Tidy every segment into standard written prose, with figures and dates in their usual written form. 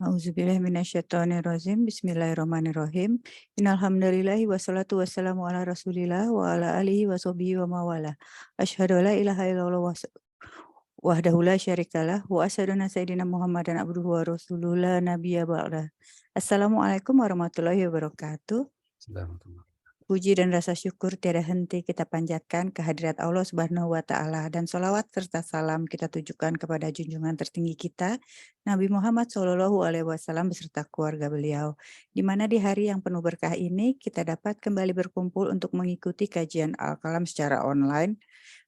A'udzubillahi minasyaitonirrajim. Bismillahirrahmanirrahim. Innal hamdalillahi wassalatu wassalamu ala Rasulillah wa ala alihi washabihi wa mawala. Asyhadu alla ilaha illallah wahdahu la syarikalah wa asyhadu anna sayyidina Muhammadan abduhu wa rasuluhu la nabiyya ba'dah. Assalamualaikum warahmatullahi wabarakatuh. Bismillahirrahmanirrahim. Puji dan rasa syukur tiada henti kita panjatkan kehadirat Allah Subhanahu wa Ta'ala, dan sholawat serta salam kita tujukan kepada junjungan tertinggi kita, Nabi Muhammad Shallallahu Alaihi Wasallam beserta keluarga beliau, di mana di hari yang penuh berkah ini kita dapat kembali berkumpul untuk mengikuti kajian Al-Kalam secara online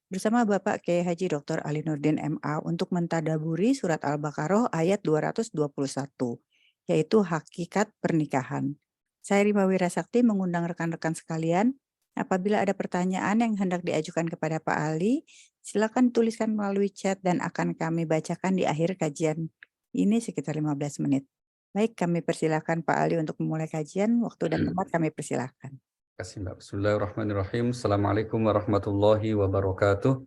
bersama Bapak Kiai Haji Dr. Ali Nurdin MA untuk mentadaburi surat Al-Baqarah ayat 221, yaitu hakikat pernikahan. Saya Rima Wirasakti mengundang rekan-rekan sekalian, apabila ada pertanyaan yang hendak diajukan kepada Pak Ali, silakan tuliskan melalui chat dan akan kami bacakan di akhir kajian ini sekitar 15 menit. Baik, kami persilakan Pak Ali untuk memulai kajian. Waktu dan tempat kami persilakan. Terima kasih, Mbak. Bismillahirrahmanirrahim. Assalamualaikum warahmatullahi wabarakatuh.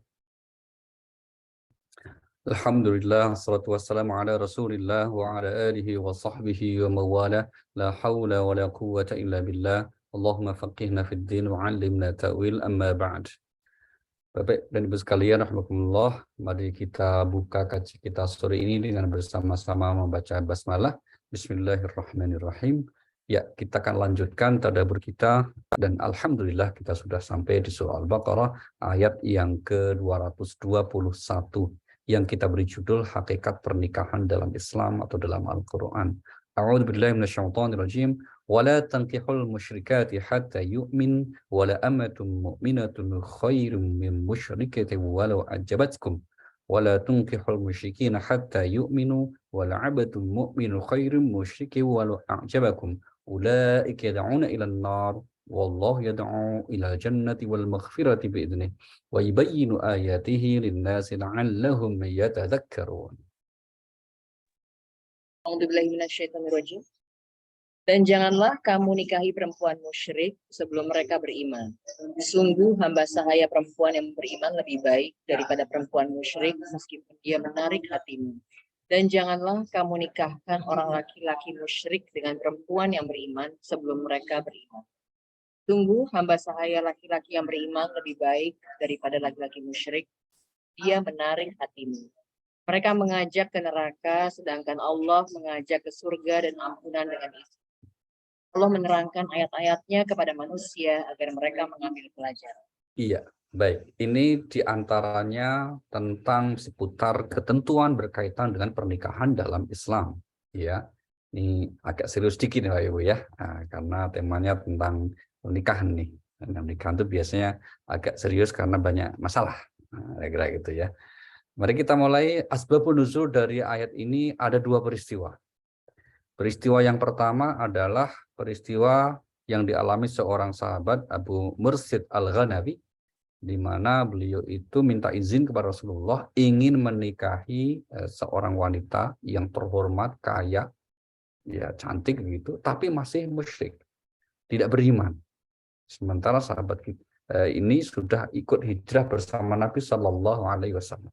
Alhamdulillah, salatu wassalamu ala Rasulillah wa ala alihi wa sahbihi wa mawala. La hawla wa la quwwata illa billah. Allahumma faqihna fid din wa 'allimna ta'wil, amma ba'd. Bapak dan Ibu sekalian, rahmatullah, mari kita buka kaji kita sore ini dengan bersama-sama membaca basmalah. Bismillahirrahmanirrahim. Ya, kita akan lanjutkan tadabbur kita, dan alhamdulillah kita sudah sampai di surah Al-Baqarah ayat yang ke-221 yang kita beri judul hakikat pernikahan dalam Islam atau dalam Al-Qur'an. A'udzubillahi minasyaitonirrajim. Wala tankihul musyrikati hatta yu'min wala amatun mu'minatun khairum min musyrikatin walau ajabatkum wala tunkihul musyrikina hatta yu'minu wala 'abdun mu'minun khairum musyrikin walau a'jabakum ulaika yad'una ila an-nar wallahu yad'u ila jannati wal maghfirati bi'idnih wa yubayyinu ayatihi lin-nasi la'allahum yatadhakkarun. A'udzubillahi minasyaitonirrajim. Dan janganlah kamu nikahi perempuan musyrik sebelum mereka beriman. Sungguh hamba sahaya perempuan yang beriman lebih baik daripada perempuan musyrik meskipun dia menarik hatimu. Dan janganlah kamu nikahkan orang laki-laki musyrik dengan perempuan yang beriman sebelum mereka beriman. Sungguh hamba sahaya laki-laki yang beriman lebih baik daripada laki-laki musyrik. Dia menarik hatimu. Mereka mengajak ke neraka, sedangkan Allah mengajak ke surga dan ampunan dengan itu. Allah menerangkan ayat-ayatnya kepada manusia agar mereka mengambil pelajaran. Iya, baik. Ini diantaranya tentang seputar ketentuan berkaitan dengan pernikahan dalam Islam. Ya, ini agak serius sedikit ya, Ibu ya, karena temanya tentang pernikahan nih. Dan pernikahan itu biasanya agak serius karena banyak masalah. Kira-kira gitu ya. Mari kita mulai. Asbabun nuzul dari ayat ini ada dua peristiwa. Peristiwa yang pertama adalah peristiwa yang dialami seorang sahabat, Abu Mursid Al-Ghanawi, di mana beliau itu minta izin kepada Rasulullah ingin menikahi seorang wanita yang terhormat, kaya, ya cantik gitu, tapi masih musyrik, tidak beriman. Sementara sahabat ini sudah ikut hijrah bersama Nabi Shallallahu Alaihi Wasallam.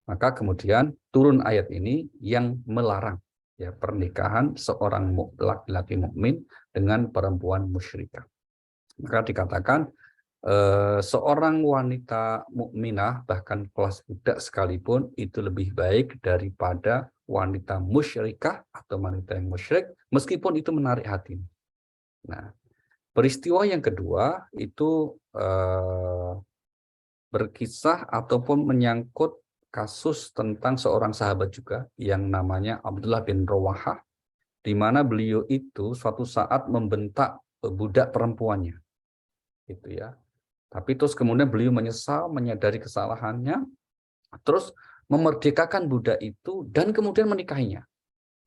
Maka kemudian turun ayat ini yang melarang ya pernikahan seorang laki-laki mukmin dengan perempuan musyrikah. Maka dikatakan seorang wanita mukminah bahkan kelas budak sekalipun itu lebih baik daripada wanita musyrikah atau wanita yang musyrik meskipun itu menarik hati. Nah, peristiwa yang kedua itu berkisah ataupun menyangkut kasus tentang seorang sahabat juga yang namanya Abdullah bin Rawahah, di mana beliau itu suatu saat membentak budak perempuannya, gitu ya. Tapi terus kemudian beliau menyesal, menyadari kesalahannya, terus memerdekakan budak itu dan kemudian menikahinya.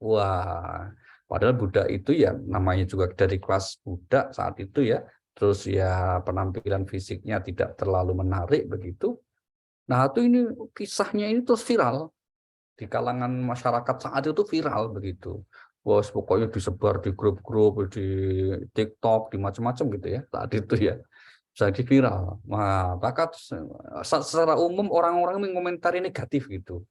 Wah, padahal budak itu ya namanya juga dari kelas budak saat itu ya, terus ya penampilan fisiknya tidak terlalu menarik begitu. Nah, itu ini kisahnya ini terus viral di kalangan masyarakat saat itu viral begitu. Wah, pokoknya disebar di grup-grup, di TikTok, di macam-macam gitu ya. Saat itu ya, jadi viral. Nah, maka secara umum orang-orang mengomentari negatif gitu.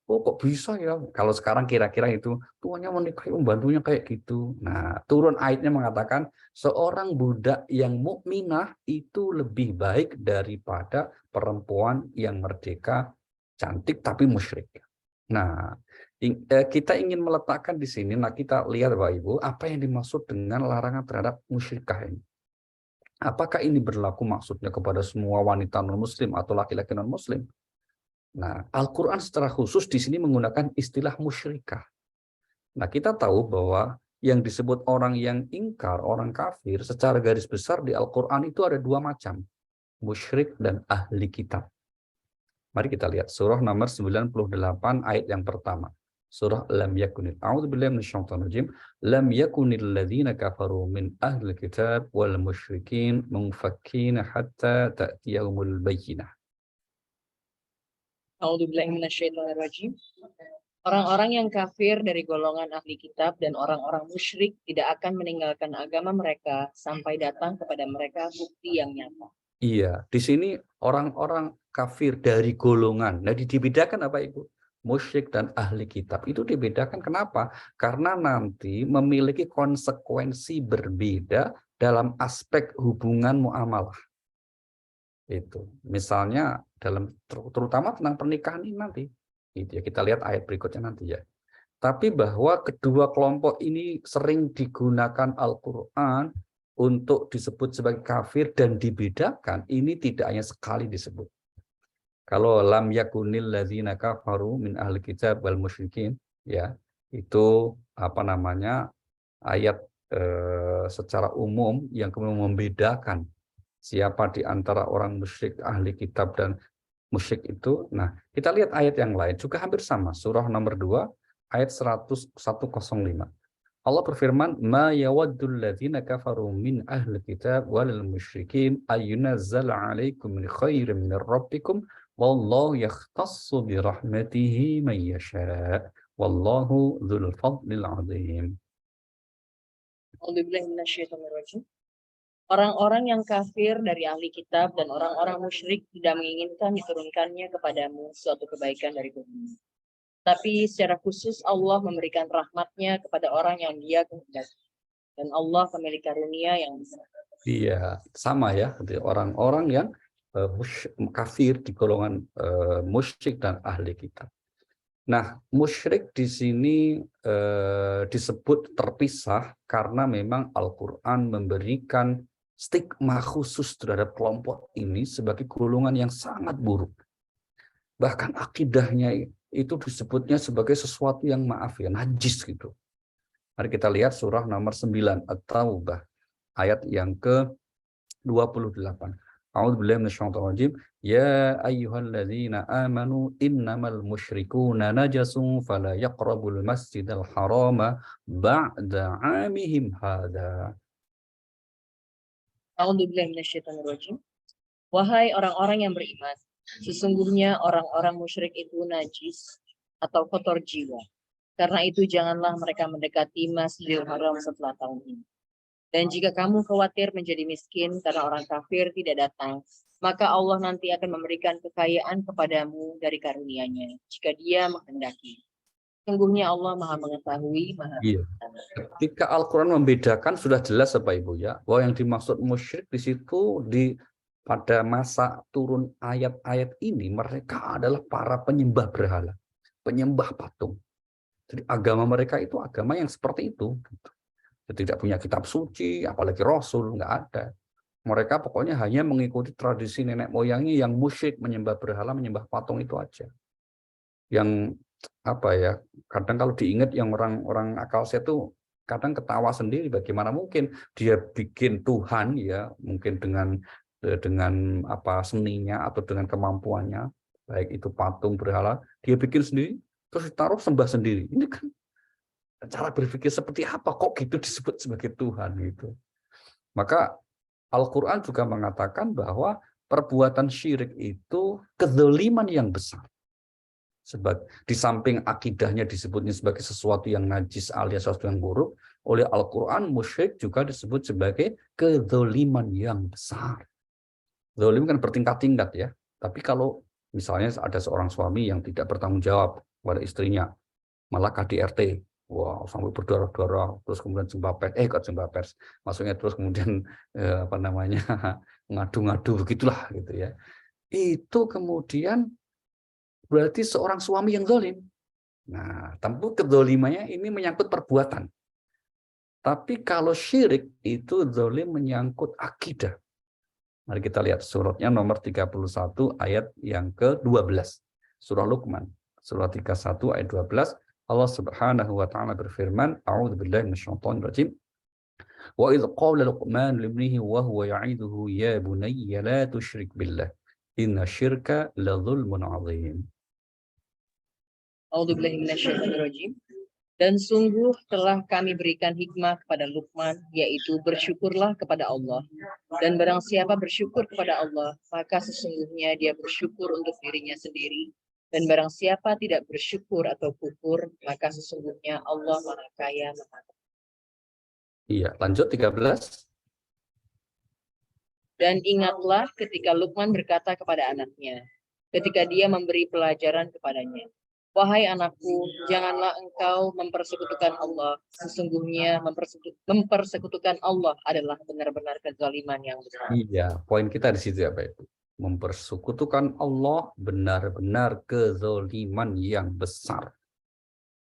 Oh kok bisa ya? Kalau sekarang kira-kira itu tuannya menikahi pembantunya kayak gitu. Nah, turun ayatnya mengatakan seorang budak yang mukminah itu lebih baik daripada perempuan yang merdeka, cantik tapi musyrik. Nah, kita ingin meletakkan di sini. Nah, kita lihat Bapak Ibu, apa yang dimaksud dengan larangan terhadap musyrikah ini? Apakah ini berlaku maksudnya kepada semua wanita non-muslim atau laki-laki non-muslim? Nah, Al-Quran secara khusus di sini menggunakan istilah musyrikah. Nah, kita tahu bahwa yang disebut orang yang ingkar, orang kafir, secara garis besar di Al-Quran itu ada dua macam, musyrik dan ahli kitab. Mari kita lihat surah nomor 98 ayat yang pertama. Surah Lam yakunil. A'udzubillahi minasyaitonir rajim. Lam yakunil ladzina kafaru min ahli kitab wal musyrikin munfakkina hatta ta'tiyahumul bayyinah. A'udzubillahi minasyaitonirrajim. Orang-orang yang kafir dari golongan ahli kitab dan orang-orang musyrik tidak akan meninggalkan agama mereka sampai datang kepada mereka bukti yang nyata. Iya, di sini orang-orang kafir dari golongan. Nah, dibedakan apa Ibu? Musyrik dan ahli kitab. Itu dibedakan kenapa? Karena nanti memiliki konsekuensi berbeda dalam aspek hubungan muamalah. Itu. Misalnya terutama tentang pernikahan ini nanti. Gitu ya, kita lihat ayat berikutnya nanti ya. Tapi bahwa kedua kelompok ini sering digunakan Al-Qur'an untuk disebut sebagai kafir dan dibedakan, ini tidak hanya sekali disebut. Kalau lam yakunil ladzina kafaru min ahli kitab wal musyrikin, ya, itu apa namanya? Ayat secara umum yang kemudian membedakan siapa di antara orang musyrik, ahli kitab dan musyrik itu. Nah, kita lihat ayat yang lain juga hampir sama, surah nomor 2 ayat 105. Allah berfirman, "Ma yawaddul ladzina kafaru min ahli kitab wal musyrikin ayyunazzala 'alaikum min khairin min rabbikum wallahu yakhtassu bi rahmatihi man yasha wallahu dzul fadlil 'adzim." A'udzubillahi minasyaitonirrajim. Orang-orang yang kafir dari ahli kitab dan orang-orang musyrik tidak menginginkan diturunkannya kepadamu suatu kebaikan dari Tuhan. Tapi secara khusus Allah memberikan rahmatnya kepada orang yang Dia kehendaki. Dan Allah pemilik karunia yang besar. Iya, sama ya, orang-orang yang kafir di golongan musyrik dan ahli kitab. Nah, musyrik di sini disebut terpisah karena memang Al-Quran memberikan stigma khusus terhadap kelompok ini sebagai golongan yang sangat buruk. Bahkan akidahnya itu disebutnya sebagai sesuatu yang maaf ya, najis gitu. Mari kita lihat surah nomor 9 At-Taubah ayat yang ke-28. A'udzubillahi minasyaitonir rajim. Ya ayyuhalladzina amanu innamal musyrikuuna najasun fala yaqrabul masjidal harama ba'da 'amihim hadza. A'udzubillahi minasyaitonirrajim. Wahai orang-orang yang beriman, sesungguhnya orang-orang musyrik itu najis atau kotor jiwa. Karena itu janganlah mereka mendekati Masjidil Haram setelah tahun ini. Dan jika kamu khawatir menjadi miskin karena orang kafir tidak datang, maka Allah nanti akan memberikan kekayaan kepadamu dari karunia-Nya jika Dia menghendaki. Sungguhnya Allah Maha Mengetahui, Maha Iya. Ketika Al-Quran membedakan sudah jelas Bapak Ibu ya, bahwa yang dimaksud musyrik di situ pada masa turun ayat-ayat ini mereka adalah para penyembah berhala, penyembah patung. Jadi agama mereka itu agama yang seperti itu. Tidak punya kitab suci, apalagi Rasul, nggak ada. Mereka pokoknya hanya mengikuti tradisi nenek moyangnya yang musyrik, menyembah berhala, menyembah patung itu aja. Yang apa ya? Kadang kalau diingat yang orang-orang akal sehat itu kadang ketawa sendiri. Bagaimana mungkin dia bikin Tuhan ya, mungkin dengan apa seninya atau dengan kemampuannya, baik itu patung berhala, dia bikin sendiri, terus ditaruh sembah sendiri. Ini kan cara berpikir seperti apa kok gitu disebut sebagai Tuhan gitu. Maka Al-Quran juga mengatakan bahwa perbuatan syirik itu kezaliman yang besar. Sebab di samping akidahnya disebutnya sebagai sesuatu yang najis alias sesuatu yang buruk, oleh Al-Quran musyrik juga disebut sebagai kezaliman yang besar. Zalim kan bertingkat-tingkat ya. Tapi kalau misalnya ada seorang suami yang tidak bertanggung jawab kepada istrinya, malah KDRT. Wow, sampai berdarah-darah, terus kemudian jumpa pers, maksudnya terus kemudian ngadu-ngadu begitulah gitu ya. Itu kemudian berarti seorang suami yang zalim. Nah, tentu kedzalimannya ini menyangkut perbuatan. Tapi kalau syirik itu zalim menyangkut akidah. Mari kita lihat suratnya nomor 31 ayat yang ke-12. Surah Luqman. Surah 31 ayat 12. Allah Subhanahu wa taala berfirman, A'udzubillahi minasyaitonir rajim. Wa idz qala Luqman libnihi wa huwa ya'iduhu ya bunayya la tusyrik billah. Inna syirka la dzulmun 'adzim. A'udzubillahi minasyaitonirrajim. Dan sungguh telah kami berikan hikmah kepada Luqman, yaitu bersyukurlah kepada Allah. Dan barang siapa bersyukur kepada Allah, maka sesungguhnya dia bersyukur untuk dirinya sendiri. Dan barang siapa tidak bersyukur atau kufur, maka sesungguhnya Allah Maha Kaya, Maha. Iya, lanjut 13. Dan ingatlah ketika Luqman berkata kepada anaknya, ketika dia memberi pelajaran kepadanya, wahai anakku, janganlah engkau mempersekutukan Allah. Sesungguhnya mempersekutukan Allah adalah benar-benar kezaliman yang besar. Iya, poin kita di situ ya Pak Ibu. Mempersekutukan Allah benar-benar kezaliman yang besar.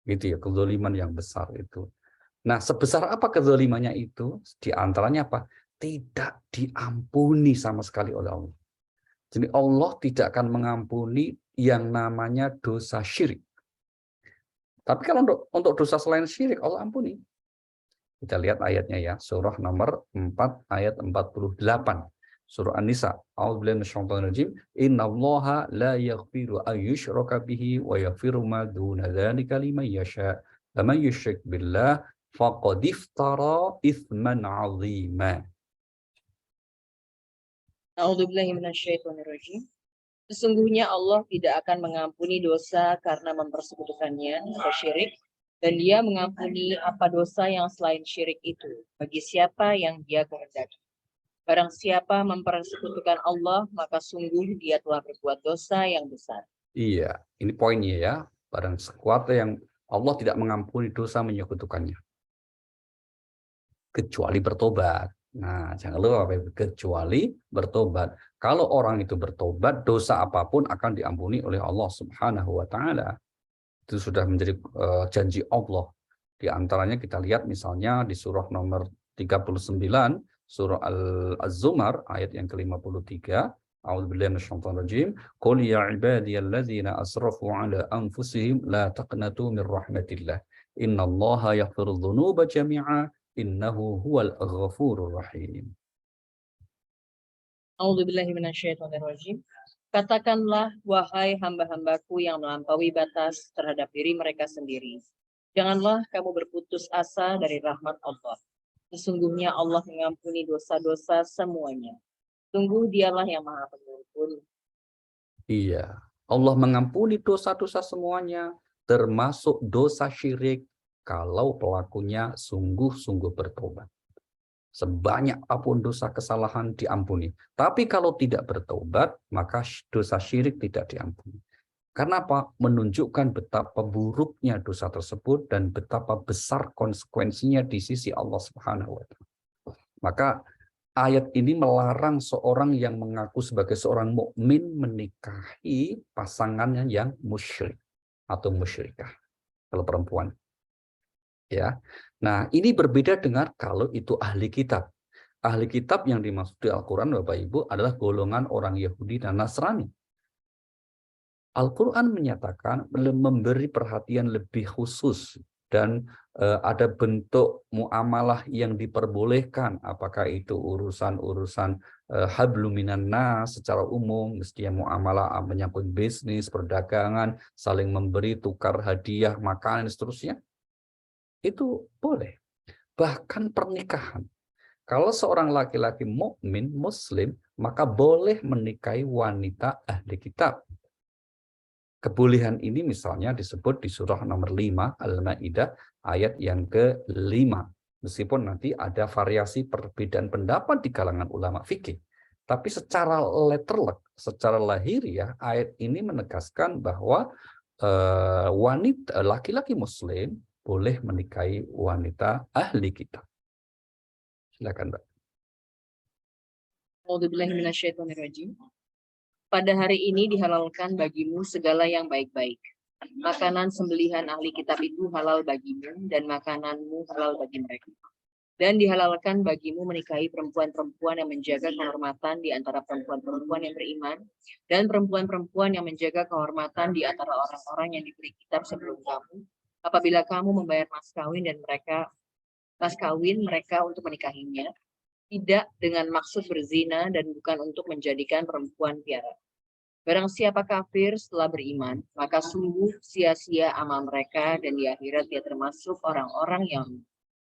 Gitu ya, kezaliman yang besar itu. Nah, sebesar apa kezalimannya itu? Di antaranya apa? Tidak diampuni sama sekali oleh Allah. Jadi Allah tidak akan mengampuni yang namanya dosa syirik. Tapi kalau untuk dosa selain syirik, Allah ampuni. Kita lihat ayatnya ya, surah nomor 4 ayat 48. Surah An-Nisa. A'udzubillahi minasyaitonir rajim. Innallaha la yaghfiru an yushraka bihi wa yaghfiru ma duna dzalika liman yasha. Wa man yusyrik billah faqad iftara itsman 'azima. A'udzubillahi minasyaitonirrajim. Sesungguhnya Allah tidak akan mengampuni dosa karena mempersekutukannya atau syirik, dan Dia mengampuni apa dosa yang selain syirik itu bagi siapa yang Dia kehendaki. Barang siapa mempersekutukan Allah, maka sungguh dia telah berbuat dosa yang besar. Iya, ini poinnya ya. Barang siapa yang Allah tidak mengampuni dosa menyekutukannya, kecuali bertobat. Nah, jangan lupa kecuali bertobat. Kalau orang itu bertobat, dosa apapun akan diampuni oleh Allah Subhanahu wa taala. Itu sudah menjadi janji Allah. Di antaranya kita lihat misalnya di surah nomor 39, surah Az-Zumar ayat yang ke-53. A'udzubillahi minasyaitonir rajim. Qul ya ibadiyalladzina asrafu ala anfusihim la taqnatu min rahmatillah. Innallaha yaghfiru dzunuba jami'a. Innahu huwal ghafurur rahim. A'udzubillahi minasyaitonirrajim. Katakanlah, wahai hamba-hambaku yang melampaui batas terhadap diri mereka sendiri, janganlah kamu berputus asa dari rahmat Allah. Sesungguhnya Allah mengampuni dosa-dosa semuanya. Sungguh Dialah yang Maha Pengampun. Iya, Allah mengampuni dosa-dosa semuanya, termasuk dosa syirik, kalau pelakunya sungguh-sungguh bertobat. Sebanyak apapun dosa kesalahan diampuni. Tapi kalau tidak bertobat, maka dosa syirik tidak diampuni. Karena apa? Menunjukkan betapa buruknya dosa tersebut dan betapa besar konsekuensinya di sisi Allah Subhanahu wa taala. Maka ayat ini melarang seorang yang mengaku sebagai seorang mukmin menikahi pasangannya yang musyrik atau musyrikah. Kalau perempuan. Ya. Nah, ini berbeda dengan kalau itu ahli kitab. Ahli kitab yang dimaksud di Al-Qur'an Bapak Ibu adalah golongan orang Yahudi dan Nasrani. Al-Qur'an menyatakan memberi perhatian lebih khusus dan ada bentuk muamalah yang diperbolehkan, apakah itu urusan-urusan hablum minan nas secara umum, mestinya muamalah menyangkut bisnis, perdagangan, saling memberi, tukar hadiah, makanan dan seterusnya. Itu boleh. Bahkan pernikahan. Kalau seorang laki-laki mukmin muslim, maka boleh menikahi wanita ahli kitab. Kebolehan ini misalnya disebut di surah nomor 5 Al-Maidah ayat yang ke-5. Meskipun nanti ada variasi perbedaan pendapat di kalangan ulama fikih. Tapi secara letterlek, secara lahiriah, ayat ini menegaskan bahwa wanita laki-laki Muslim boleh menikahi wanita ahli kitab. Silakan, Mbak. A'udzubillahiminasyaitonirrajim. Pada hari ini dihalalkan bagimu segala yang baik-baik. Makanan sembelihan ahli kitab itu halal bagimu dan makananmu halal bagi mereka. Dan dihalalkan bagimu menikahi perempuan-perempuan yang menjaga kehormatan di antara perempuan-perempuan yang beriman dan perempuan-perempuan yang menjaga kehormatan di antara orang-orang yang diberi kitab sebelum kamu, apabila kamu membayar mas kawin mereka untuk menikahinya, tidak dengan maksud berzina dan bukan untuk menjadikan perempuan piara. Barang siapa kafir setelah beriman, maka sungguh sia-sia amal mereka dan di akhirat dia termasuk orang-orang yang...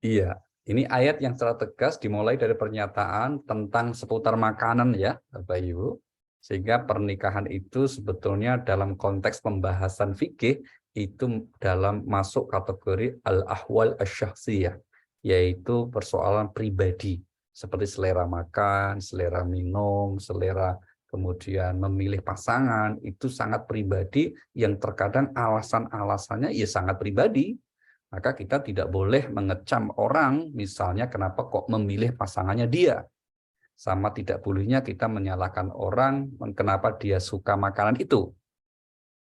Iya, ini ayat yang secara tegas dimulai dari pernyataan tentang seputar makanan ya, Bapak Ibu. Sehingga pernikahan itu sebetulnya dalam konteks pembahasan fikih itu dalam masuk kategori al-ahwal asy-syakhsiyah, yaitu persoalan pribadi seperti selera makan, selera minum, selera kemudian memilih pasangan, itu sangat pribadi yang terkadang alasan-alasannya ya sangat pribadi. Maka kita tidak boleh mengecam orang, misalnya kenapa kok memilih pasangannya dia. Sama tidak bolehnya kita menyalahkan orang kenapa dia suka makanan itu.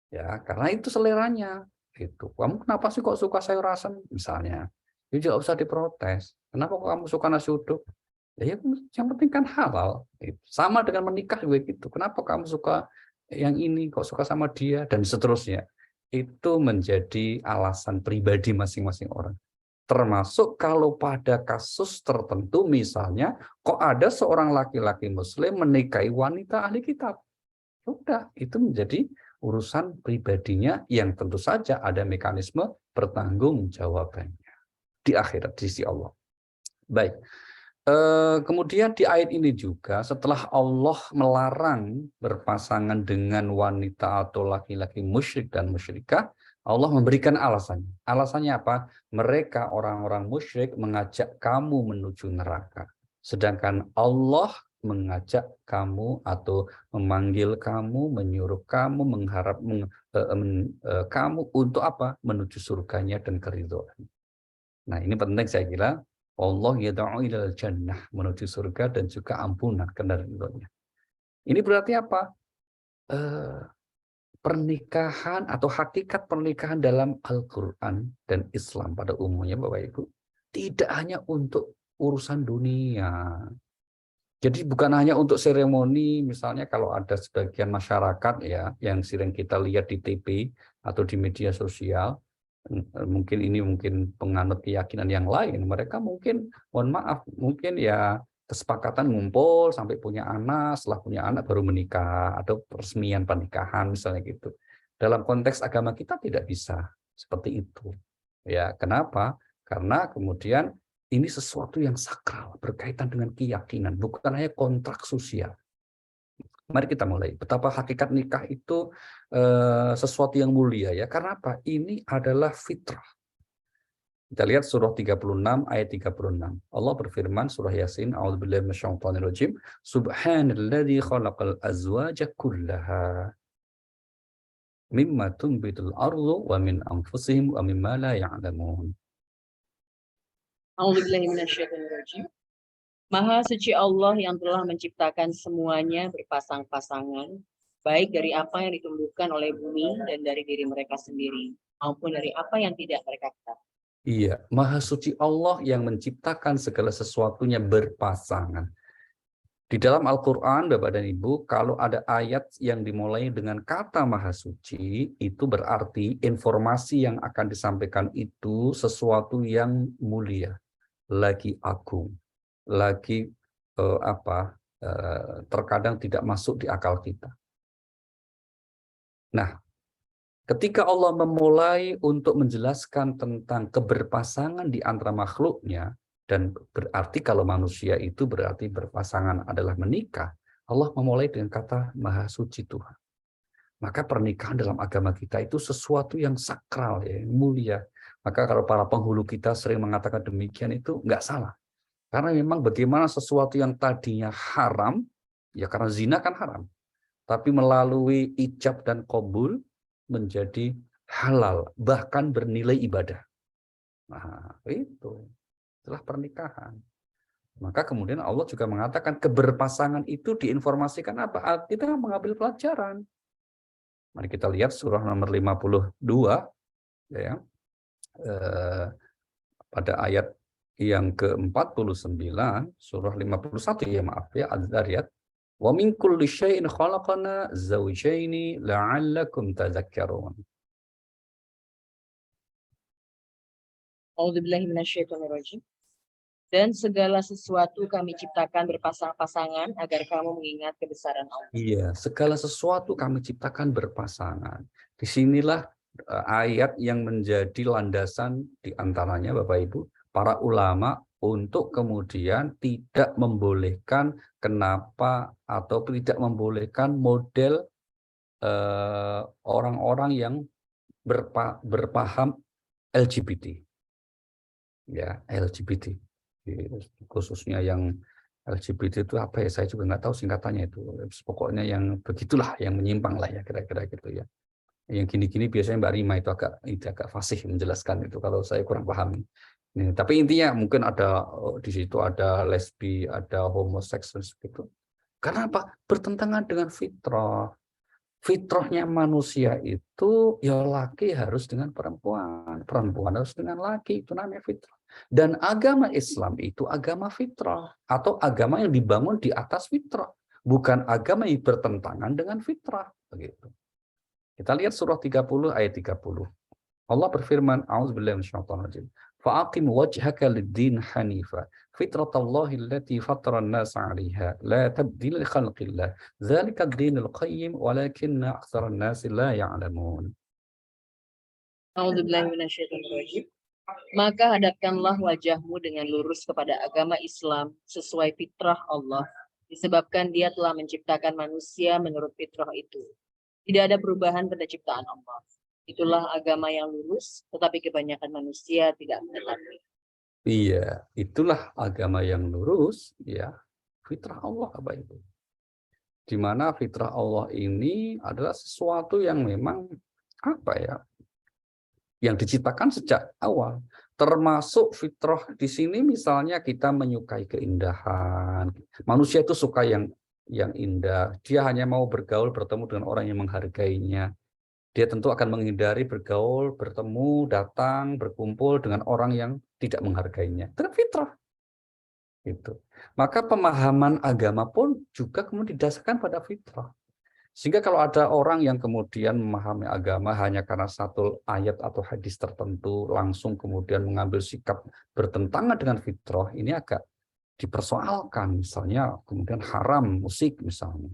Ya, karena itu seleranya. Itu. Kamu kenapa sih kok suka sayur asam misalnya? Ya tidak usah diprotes. Kenapa kok kamu suka nasi uduk? Ya, yang penting kan halal. Sama dengan menikah juga gitu. Kenapa kamu suka yang ini, kok suka sama dia, dan seterusnya. Itu menjadi alasan pribadi masing-masing orang. Termasuk kalau pada kasus tertentu, misalnya, kok ada seorang laki-laki Muslim menikahi wanita ahli kitab. Sudah, itu menjadi urusan pribadinya yang tentu saja ada mekanisme pertanggungjawabannya di akhirat di sisi Allah. Baik. Kemudian di ayat ini juga setelah Allah melarang berpasangan dengan wanita atau laki-laki musyrik dan musyrikah, Allah memberikan alasannya. Alasannya apa? Mereka orang-orang musyrik mengajak kamu menuju neraka. Sedangkan Allah mengajak kamu atau memanggil kamu, menyuruh kamu, mengharap kamu untuk apa? Menuju surganya dan keridhaan. Nah, ini penting saya kira. Allah yad'u ilal jannah, menuju surga dan juga ampunan karena ridhonya. Ini berarti apa? Pernikahan atau hakikat pernikahan dalam Al-Quran dan Islam pada umumnya Bapak Ibu tidak hanya untuk urusan dunia. Jadi bukan hanya untuk seremoni, misalnya kalau ada sebagian masyarakat ya yang sering kita lihat di TV atau di media sosial, mungkin penganut keyakinan yang lain, mereka mungkin mohon maaf mungkin ya kesepakatan ngumpul sampai punya anak, setelah punya anak baru menikah atau peresmian pernikahan misalnya gitu. Dalam konteks agama kita tidak bisa seperti itu. Ya, kenapa? Karena kemudian ini sesuatu yang sakral berkaitan dengan keyakinan, bukan hanya kontrak sosial. Mari kita mulai. Betapa hakikat nikah itu sesuatu yang mulia ya. Karena apa? Ini adalah fitrah. Kita lihat surah 36 ayat 36. Allah berfirman surah Yasin, a'udzubillahi minasyaitonirrajim, subhanalladzi khalaqal azwaja kullaha mimma tunbitul ardu wa min anfusihim wa mimma la ya'lamun. A'udzubillahi minasyaitonirrajim. Maha suci Allah yang telah menciptakan semuanya berpasang-pasangan, baik dari apa yang ditumbuhkan oleh bumi dan dari diri mereka sendiri, maupun dari apa yang tidak mereka ketahui. Iya, Maha suci Allah yang menciptakan segala sesuatunya berpasangan. Di dalam Al-Quran, Bapak dan Ibu, kalau ada ayat yang dimulai dengan kata Maha Suci, itu berarti informasi yang akan disampaikan itu sesuatu yang mulia, lagi agung, lagi terkadang tidak masuk di akal kita. Nah, ketika Allah memulai untuk menjelaskan tentang keberpasangan di antara makhluknya, dan berarti kalau manusia itu berarti berpasangan adalah menikah, Allah memulai dengan kata Maha Suci Tuhan. Maka pernikahan dalam agama kita itu sesuatu yang sakral, ya, mulia. Maka kalau para penghulu kita sering mengatakan demikian itu nggak salah. Karena memang bagaimana sesuatu yang tadinya haram, ya karena zina kan haram, tapi melalui ijab dan qabul menjadi halal, bahkan bernilai ibadah. Nah, itulah pernikahan. Maka kemudian Allah juga mengatakan keberpasangan itu diinformasikan apa? Kita mengambil pelajaran. Mari kita lihat surah nomor 52 ya. Pada ayat yang ke-49 surah 51 ya maaf ya Az-Zariyat. Wa min kulli syai'in khalaqana zawjaini la'allakum tadhakkarun. A'udzubillahi minasyaitonirrajim. Dan segala sesuatu kami ciptakan berpasang-pasangan agar kamu mengingat kebesaran Allah. Iya, segala sesuatu kami ciptakan berpasangan. Disinilah ayat yang menjadi landasan diantaranya Bapak Ibu, para ulama untuk kemudian tidak membolehkan kenapa atau tidak membolehkan model orang-orang yang berpaham LGBT. Ya, LGBT. Khususnya yang LGBT itu apa ya, saya juga nggak tahu singkatannya itu. Pokoknya yang begitulah, yang menyimpang lah ya, kira-kira gitu ya. Yang gini-gini biasanya Mbak Rima itu agak fasih menjelaskan itu, kalau saya kurang paham. Tapi intinya mungkin ada di situ ada lesbi, ada homoseksual gitu. Karena apa? Bertentangan dengan fitrah. Fitrahnya manusia itu ya laki harus dengan perempuan, perempuan harus dengan laki, itu namanya fitrah. Dan agama Islam itu agama fitrah atau agama yang dibangun di atas fitrah, bukan agama yang bertentangan dengan fitrah, begitu. Kita lihat surah 30 ayat 30. Allah berfirman, a'udzubillahi minasyaitonir rajim. Fa'aqim wajhaka lid-din hanifa fitratallahi allati fataran nas 'alaiha la tabdila li khalqillah dzalika ad-dinul qayyim walakinna aktsaran nas la ya'lamun. A'udzubillahi minasyaitonirrajim. Maka hadapkanlah wajahmu dengan lurus kepada agama Islam sesuai fitrah Allah, disebabkan Dia telah menciptakan manusia menurut fitrah itu. Tidak ada perubahan pada ciptaan Allah. Itulah agama yang lurus, tetapi kebanyakan manusia tidak mengetahui. Iya, itulah agama yang lurus, ya, fitrah Allah apa itu? Di mana fitrah Allah ini adalah sesuatu yang memang apa ya? Yang diciptakan sejak awal. Termasuk fitrah di sini misalnya kita menyukai keindahan. Manusia itu suka yang indah. Dia hanya mau bergaul, bertemu dengan orang yang menghargainya. Dia tentu akan menghindari bergaul, bertemu, datang, berkumpul dengan orang yang tidak menghargainya. Itu fitrah. Gitu. Maka pemahaman agama pun juga kemudian didasarkan pada fitrah. Sehingga kalau ada orang yang kemudian memahami agama hanya karena satu ayat atau hadis tertentu, langsung kemudian mengambil sikap bertentangan dengan fitrah, ini agak dipersoalkan. Misalnya kemudian haram musik misalnya.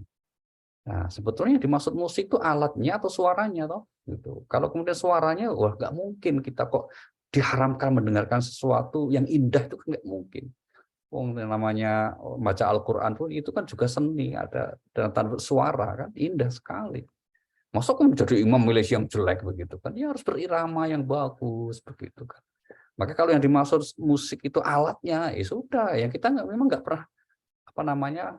Nah, sebetulnya dimaksud musik itu alatnya atau suaranya toh, gitu. Kalau kemudian suaranya, wah nggak mungkin kita kok diharamkan mendengarkan sesuatu yang indah, itu nggak mungkin. Yang namanya baca Al-Quran pun itu kan juga seni, ada dengan suara kan indah sekali. Masa kan menjadi imam milih yang jelek begitu kan? Ya harus berirama yang bagus begitu kan. Maka kalau yang dimaksud musik itu alatnya, ya sudah. Yang kita memang nggak pernah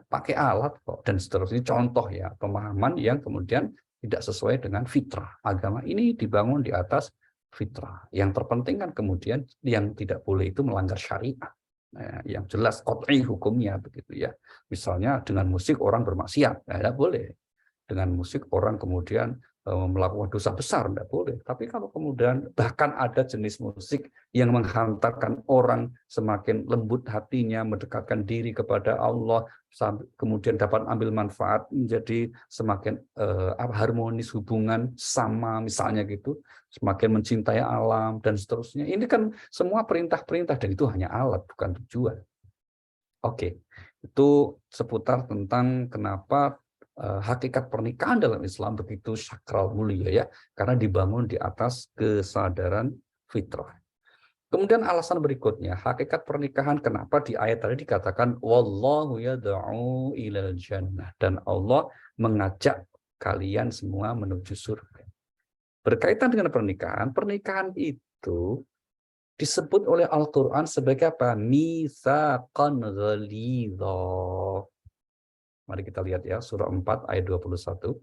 pakai alat kok dan seterusnya. Contoh ya pemahaman yang kemudian tidak sesuai dengan fitrah. Agama ini dibangun di atas fitrah. Yang terpenting kan kemudian yang tidak boleh itu melanggar syariat. Nah, yang jelas qat'i hukumnya begitu ya. Misalnya dengan musik orang bermaksiat, tidak boleh. Dengan musik orang kemudian melakukan dosa besar, tidak boleh. Tapi kalau kemudian bahkan ada jenis musik yang menghantarkan orang semakin lembut hatinya, mendekatkan diri kepada Allah, kemudian dapat ambil manfaat, menjadi semakin harmonis hubungan sama misalnya gitu, semakin mencintai alam dan seterusnya. Ini kan semua perintah-perintah dan itu hanya alat, bukan tujuan. Oke, itu seputar tentang kenapa hakikat pernikahan dalam Islam begitu sakral mulia ya, karena dibangun di atas kesadaran fitrah. Kemudian alasan berikutnya, hakikat pernikahan kenapa di ayat tadi dikatakan wallahu yad'u ilal jannah, dan Allah mengajak kalian semua menuju surga. Berkaitan dengan pernikahan, pernikahan itu disebut oleh Al-Qur'an sebagai apa? Mitsaqan ghalidha. Mari kita lihat ya, surah 4 ayat 21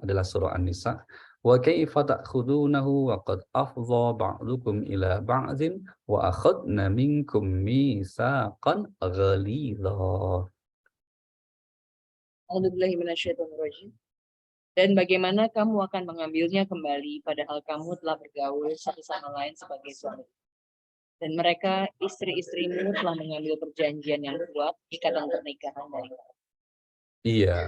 adalah surah An-Nisa. Wa kaifa ta'khudunahu wa qad afdha ba'dukum ila ba'din wa akhadna minkum mitsaqan ghalidha. A'udzubillahi minasyaitonirrajim. Dan bagaimana kamu akan mengambilnya kembali padahal kamu telah bergaul satu sama lain sebagai suami. Dan mereka, istri-istrimu, telah mengambil perjanjian yang kuat, ikatan pernikahan dari kamu. Iya.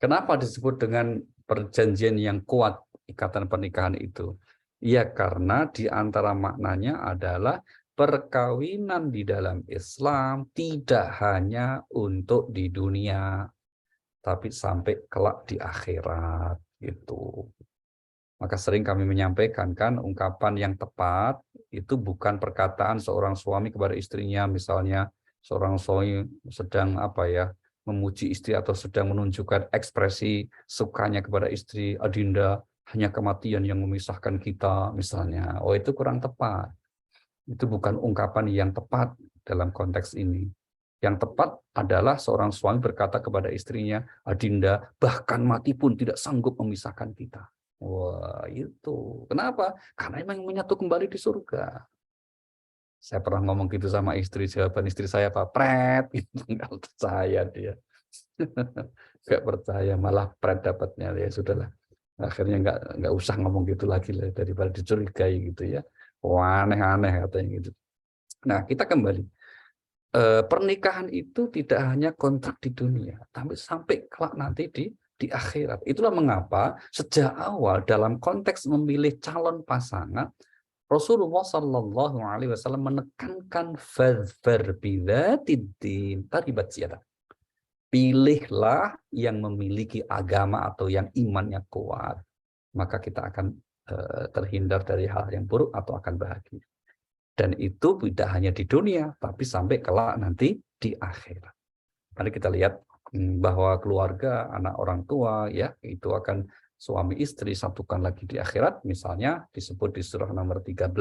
Kenapa disebut dengan perjanjian yang kuat, ikatan pernikahan itu? Ya, karena di antara maknanya adalah perkawinan di dalam Islam tidak hanya untuk di dunia, tapi sampai kelak di akhirat gitu. Maka sering kami menyampaikan kan ungkapan yang tepat itu bukan perkataan seorang suami kepada istrinya, misalnya seorang suami sedang memuji istri atau sedang menunjukkan ekspresi sukanya kepada istri, Adinda, hanya kematian yang memisahkan kita misalnya. Oh, itu kurang tepat. Itu bukan ungkapan yang tepat dalam konteks ini. Yang tepat adalah seorang suami berkata kepada istrinya, Adinda, bahkan mati pun tidak sanggup memisahkan kita. Wah, itu. Kenapa? Karena memang menyatu kembali di surga. Saya pernah ngomong gitu sama istri, jawaban istri saya apa? Pret, gitu. Nggak percaya dia. Nggak percaya, malah pret dapatnya. Ya sudahlah. Akhirnya nggak usah ngomong gitu lagi lah, daripada dicurigai gitu ya. Wah, aneh-aneh katanya gitu. Nah, kita kembali. Pernikahan itu tidak hanya kontrak di dunia, tapi sampai kelak nanti di akhirat. Itulah mengapa sejak awal dalam konteks memilih calon pasangan, Rasulullah Shallallahu Alaihi Wasallam menekankan fadhfar bidzatiddin taribat yadak. Pilihlah yang memiliki agama atau yang imannya kuat, maka kita akan terhindar dari hal yang buruk atau akan bahagia. Dan itu tidak hanya di dunia, tapi sampai kelak nanti di akhirat. Mari kita lihat bahwa keluarga, anak orang tua, ya itu akan suami istri satukan lagi di akhirat. Misalnya disebut di surah nomor 13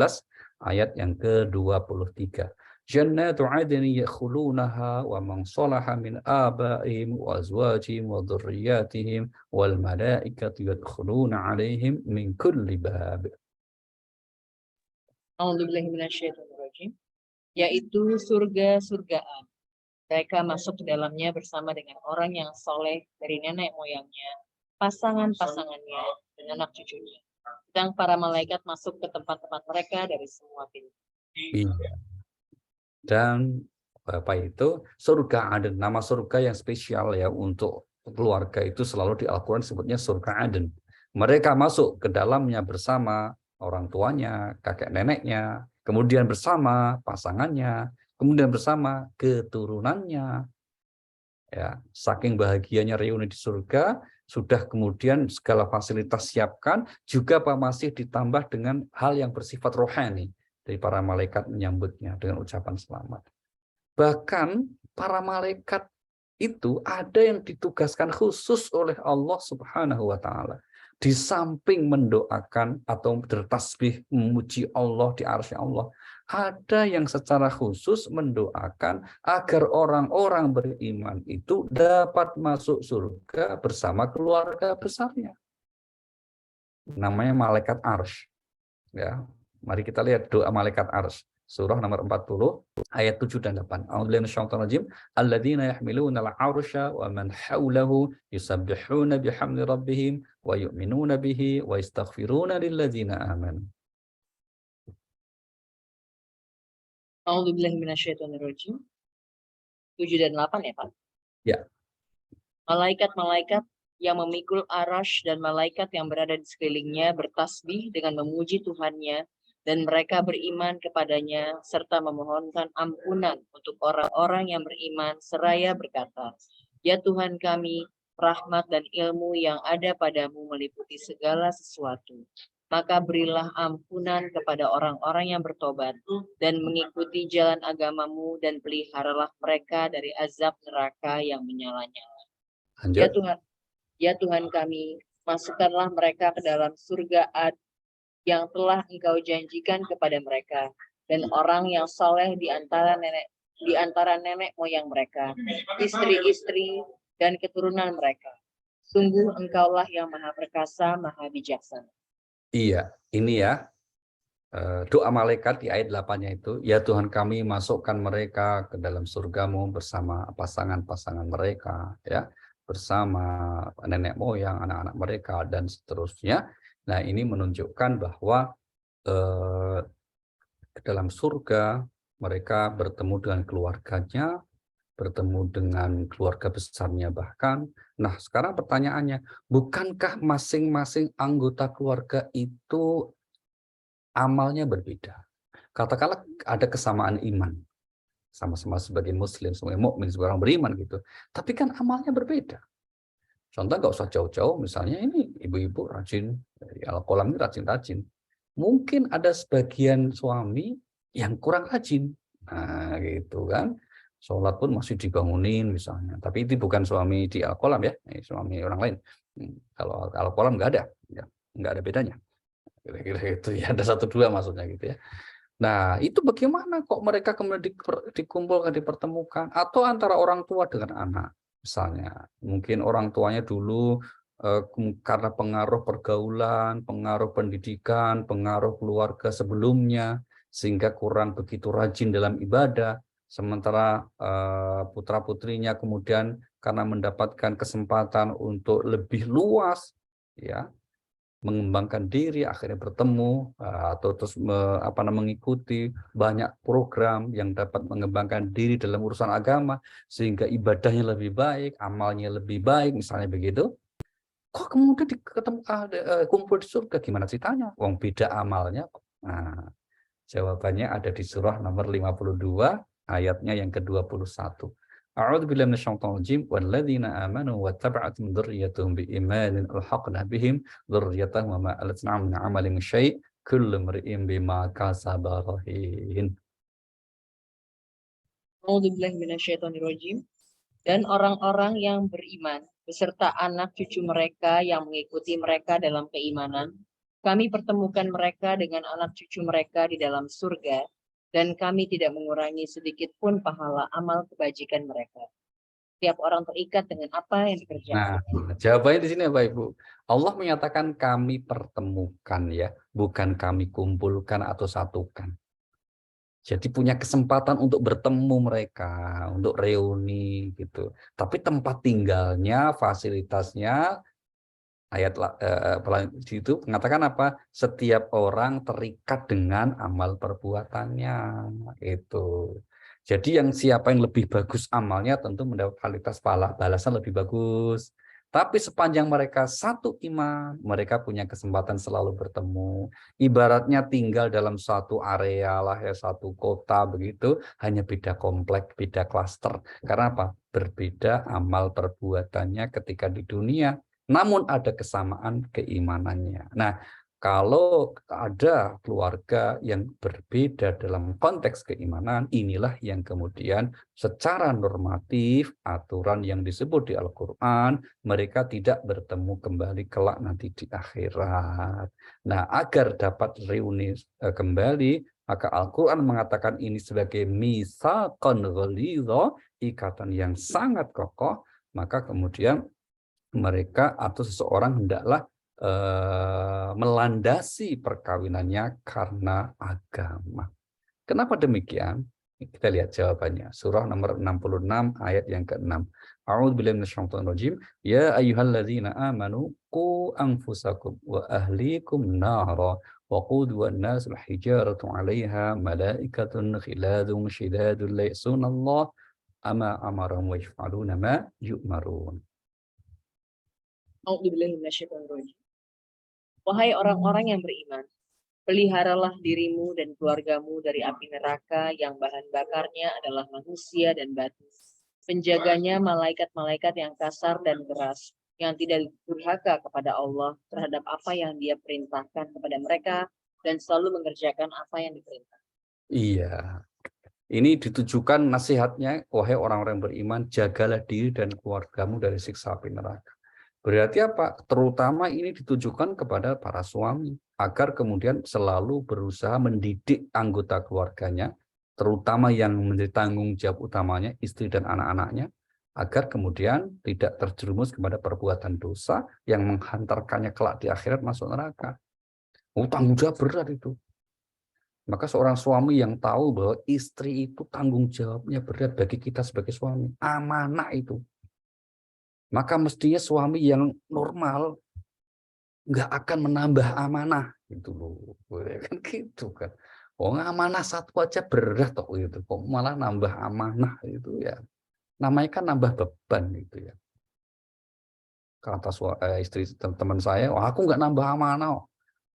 ayat yang ke-23. Jannatu 'adnin yadkhulunaha wa man salaha min abaihim wa azwajihim wa dhurriyyatihim wal malaikatu yadkhuluna 'alaihim min kulli bab. A'udzubillahi minasyaitonirrajim. Yaitu surga-surgaan. Mereka masuk ke dalamnya bersama dengan orang yang soleh dari nenek moyangnya, pasangan-pasangannya, dan anak cucunya. Sedang para malaikat masuk ke tempat-tempat mereka dari semua pintu. Iya. Dan itu surga Aden, nama surga yang spesial ya untuk keluarga itu selalu di Al-Quran sebutnya surga Aden. Mereka masuk ke dalamnya bersama orang tuanya, kakek neneknya, kemudian bersama pasangannya, kemudian bersama keturunannya. Ya, saking bahagianya reuni di surga, sudah kemudian segala fasilitas siapkan, juga masih ditambah dengan hal yang bersifat rohani dari para malaikat menyambutnya dengan ucapan selamat. Bahkan para malaikat itu ada yang ditugaskan khusus oleh Allah Subhanahu wa taala. Di samping mendoakan atau bertasbih memuji Allah di arsy Allah, ada yang secara khusus mendoakan agar orang-orang beriman itu dapat masuk surga bersama keluarga besarnya. Namanya malaikat arsy. Ya, mari kita lihat doa malaikat arsy. Surah nomor 40 ayat 7 dan 8. A'udzubillahi minasyaitonir rajim. Alladzina yahmiluna al-'arsya wa man hawlahu yusabbihuna bihamdi rabbihim wa yu'minuna bihi wa yastaghfiruna lilladzina amanu. A'udzubillahi minasyaitonirrajim. 7 dan 8 ya, Pak? Ya. Malaikat-malaikat yang memikul arash dan malaikat yang berada di sekelilingnya bertasbih dengan memuji Tuhannya, dan mereka beriman kepadanya serta memohonkan ampunan untuk orang-orang yang beriman seraya berkata, Ya Tuhan kami, rahmat dan ilmu yang ada padamu meliputi segala sesuatu. Maka berilah ampunan kepada orang-orang yang bertobat dan mengikuti jalan agamamu, dan peliharalah mereka dari azab neraka yang menyala-nyala. Ya Tuhan kami, masukkanlah mereka ke dalam surga Ad yang telah Engkau janjikan kepada mereka, dan orang yang soleh di antara nenek moyang mereka, istri-istri dan keturunan mereka. Sungguh engkaulah yang maha perkasa, maha bijaksana. Iya, ini ya doa malaikat di ayat 8-nya itu, ya Tuhan kami masukkan mereka ke dalam surgamu bersama pasangan-pasangan mereka, ya, bersama nenek moyang, anak-anak mereka, dan seterusnya. Nah, ini menunjukkan bahwa ke dalam surga mereka bertemu dengan keluarganya, bertemu dengan keluarga besarnya bahkan. Nah, sekarang pertanyaannya, bukankah masing-masing anggota keluarga itu amalnya berbeda? Katakanlah ada kesamaan iman, sama-sama sebagai muslim, sebagai mukmin, sebagai orang beriman gitu. Tapi kan amalnya berbeda. Contoh nggak usah jauh-jauh, misalnya ini ibu-ibu rajin, Al-Qalam ini rajin-rajin. Mungkin ada sebagian suami yang kurang rajin. Nah, gitu kan. Sholat pun masih dibangunin misalnya. Tapi itu bukan suami di Al-Qalam ya, ini suami orang lain. Kalau Al-Qalam nggak ada, ya, nggak ada bedanya. Kira-kira itu ya, ada satu dua maksudnya gitu ya. Nah, itu bagaimana kok mereka kemudian dikumpulkan, dipertemukan, atau antara orang tua dengan anak, misalnya. Mungkin orang tuanya dulu karena pengaruh pergaulan, pengaruh pendidikan, pengaruh keluarga sebelumnya, sehingga kurang begitu rajin dalam ibadah. Sementara putra-putrinya kemudian karena mendapatkan kesempatan untuk lebih luas, ya, mengembangkan diri, akhirnya bertemu atau terus mengikuti banyak program yang dapat mengembangkan diri dalam urusan agama sehingga ibadahnya lebih baik, amalnya lebih baik, misalnya begitu. Kok kemudian kumpul di surga, gimana ceritanya? Wong beda amalnya. Nah, jawabannya ada di surah nomor 52 ayatnya yang ke-21. A'udzu billahi minasyaitonir rajim walladzina amanu wattaba'atuhum dzurriyyatuhum biimanin alhaqna bihim dzurriyyatahum wa ma alatnahum min 'amalihim syai' kullu imri'in bima kasaba rahin. A'udzubillahi minasyaitonirrajim. Dan orang-orang yang beriman beserta anak cucu mereka yang mengikuti mereka dalam keimanan, kami pertemukan mereka dengan anak cucu mereka di dalam surga, dan kami tidak mengurangi sedikit pun pahala amal kebajikan mereka. Tiap orang terikat dengan apa yang dikerjakan. Nah, jawabannya di sini apa Ibu? Allah menyatakan kami pertemukan ya, bukan kami kumpulkan atau satukan. Jadi punya kesempatan untuk bertemu mereka, untuk reuni gitu. Tapi tempat tinggalnya, fasilitasnya, ayat itu mengatakan apa? Setiap orang terikat dengan amal perbuatannya. Itu. Jadi yang siapa yang lebih bagus amalnya tentu mendapat kualitas balasan lebih bagus. Tapi sepanjang mereka satu iman, mereka punya kesempatan selalu bertemu. Ibaratnya tinggal dalam satu area lah ya, satu kota begitu, hanya beda komplek, beda klaster. Karena apa? Berbeda amal perbuatannya ketika di dunia. Namun ada kesamaan keimanannya. Nah, kalau ada keluarga yang berbeda dalam konteks keimanan, inilah yang kemudian secara normatif, aturan yang disebut di Al-Quran, mereka tidak bertemu kembali kelak nanti di akhirat. Nah, agar dapat reuni kembali, maka Al-Quran mengatakan ini sebagai mitsaqan ghalidha, ikatan yang sangat kokoh, maka kemudian mereka atau seseorang hendaklah melandasi perkawinannya karena agama. Kenapa demikian? Kita lihat jawabannya. Surah nomor 66 ayat yang ke-6. A'udzu billahi minasyaitonir rajim. Ya ayyuhalladzina amanu qu anfusakum wa ahlikum nara wa quduha an-nasul hijaratu 'alaiha malaikatun khiladun shidadun la ya'sunallah ama amarahum wa yaf'aluna ma yu'marun. Wahai orang-orang yang beriman, peliharalah dirimu dan keluargamu dari api neraka yang bahan bakarnya adalah manusia dan batu. Penjaganya malaikat-malaikat yang kasar dan keras, yang tidak durhaka kepada Allah terhadap apa yang Dia perintahkan kepada mereka dan selalu mengerjakan apa yang diperintahkan. Iya. Ini ditujukan nasihatnya, wahai orang-orang beriman, jagalah diri dan keluargamu dari siksa api neraka. Berarti apa? Terutama ini ditujukan kepada para suami, agar kemudian selalu berusaha mendidik anggota keluarganya, terutama yang menjadi tanggung jawab utamanya, istri dan anak-anaknya, agar kemudian tidak terjerumus kepada perbuatan dosa yang menghantarkannya kelak di akhirat masuk neraka. Tanggung jawab berat itu. Maka seorang suami yang tahu bahwa istri itu tanggung jawabnya berat bagi kita sebagai suami, amanah itu. Maka mestinya suami yang normal nggak akan menambah amanah gitu loh. Kan gitu kan. Amanah satu aja berat kok gitu. Kok malah nambah amanah itu ya. Namanya kan nambah beban gitu ya. Kata istri teman saya, aku nggak nambah amanah,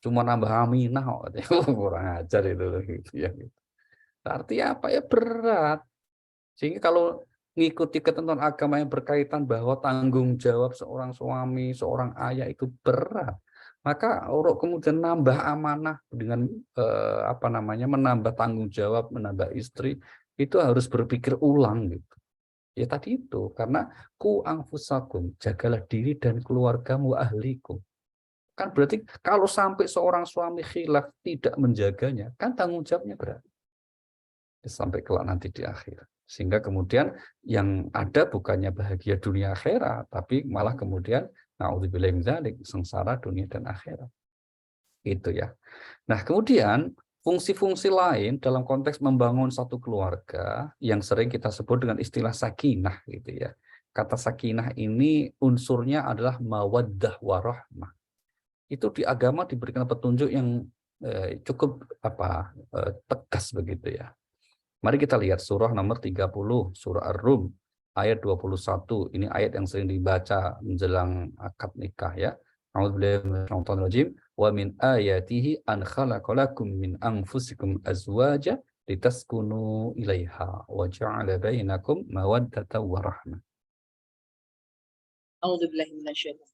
cuma nambah aminah kok. Kurang ajar itu gitu ya. Artinya apa ya, berat. Sehingga kalau mengikuti ketentuan agama yang berkaitan bahwa tanggung jawab seorang suami, seorang ayah itu berat, maka orang kemudian nambah amanah dengan menambah tanggung jawab, menambah istri, itu harus berpikir ulang gitu. Ya tadi itu, karena ku anfusakum, jagalah diri dan keluargamu, ahlikum. Kan berarti kalau sampai seorang suami khilaf tidak menjaganya, kan tanggung jawabnya berat. Sampai kelak nanti di akhir. Sehingga kemudian yang ada bukannya bahagia dunia akhirat, tapi malah kemudian naudzubillah min dzalik, sengsara dunia dan akhirat. Itu ya. Nah, kemudian fungsi-fungsi lain dalam konteks membangun satu keluarga yang sering kita sebut dengan istilah sakinah gitu ya. Kata sakinah ini unsurnya adalah mawaddah warahmah. Itu di agama diberikan petunjuk yang cukup tegas begitu ya. Mari kita lihat surah nomor 30, surah Ar-Rum, ayat 21. Ini ayat yang sering dibaca menjelang akad nikah ya. A'udzubillahi wa min ayatihi an khalaqalakum min anfusikum azwaja litaskunu ilaiha wa ja'ala bainakum mawaddatan wa rahmah. A'udzubillahi minasyaitonir.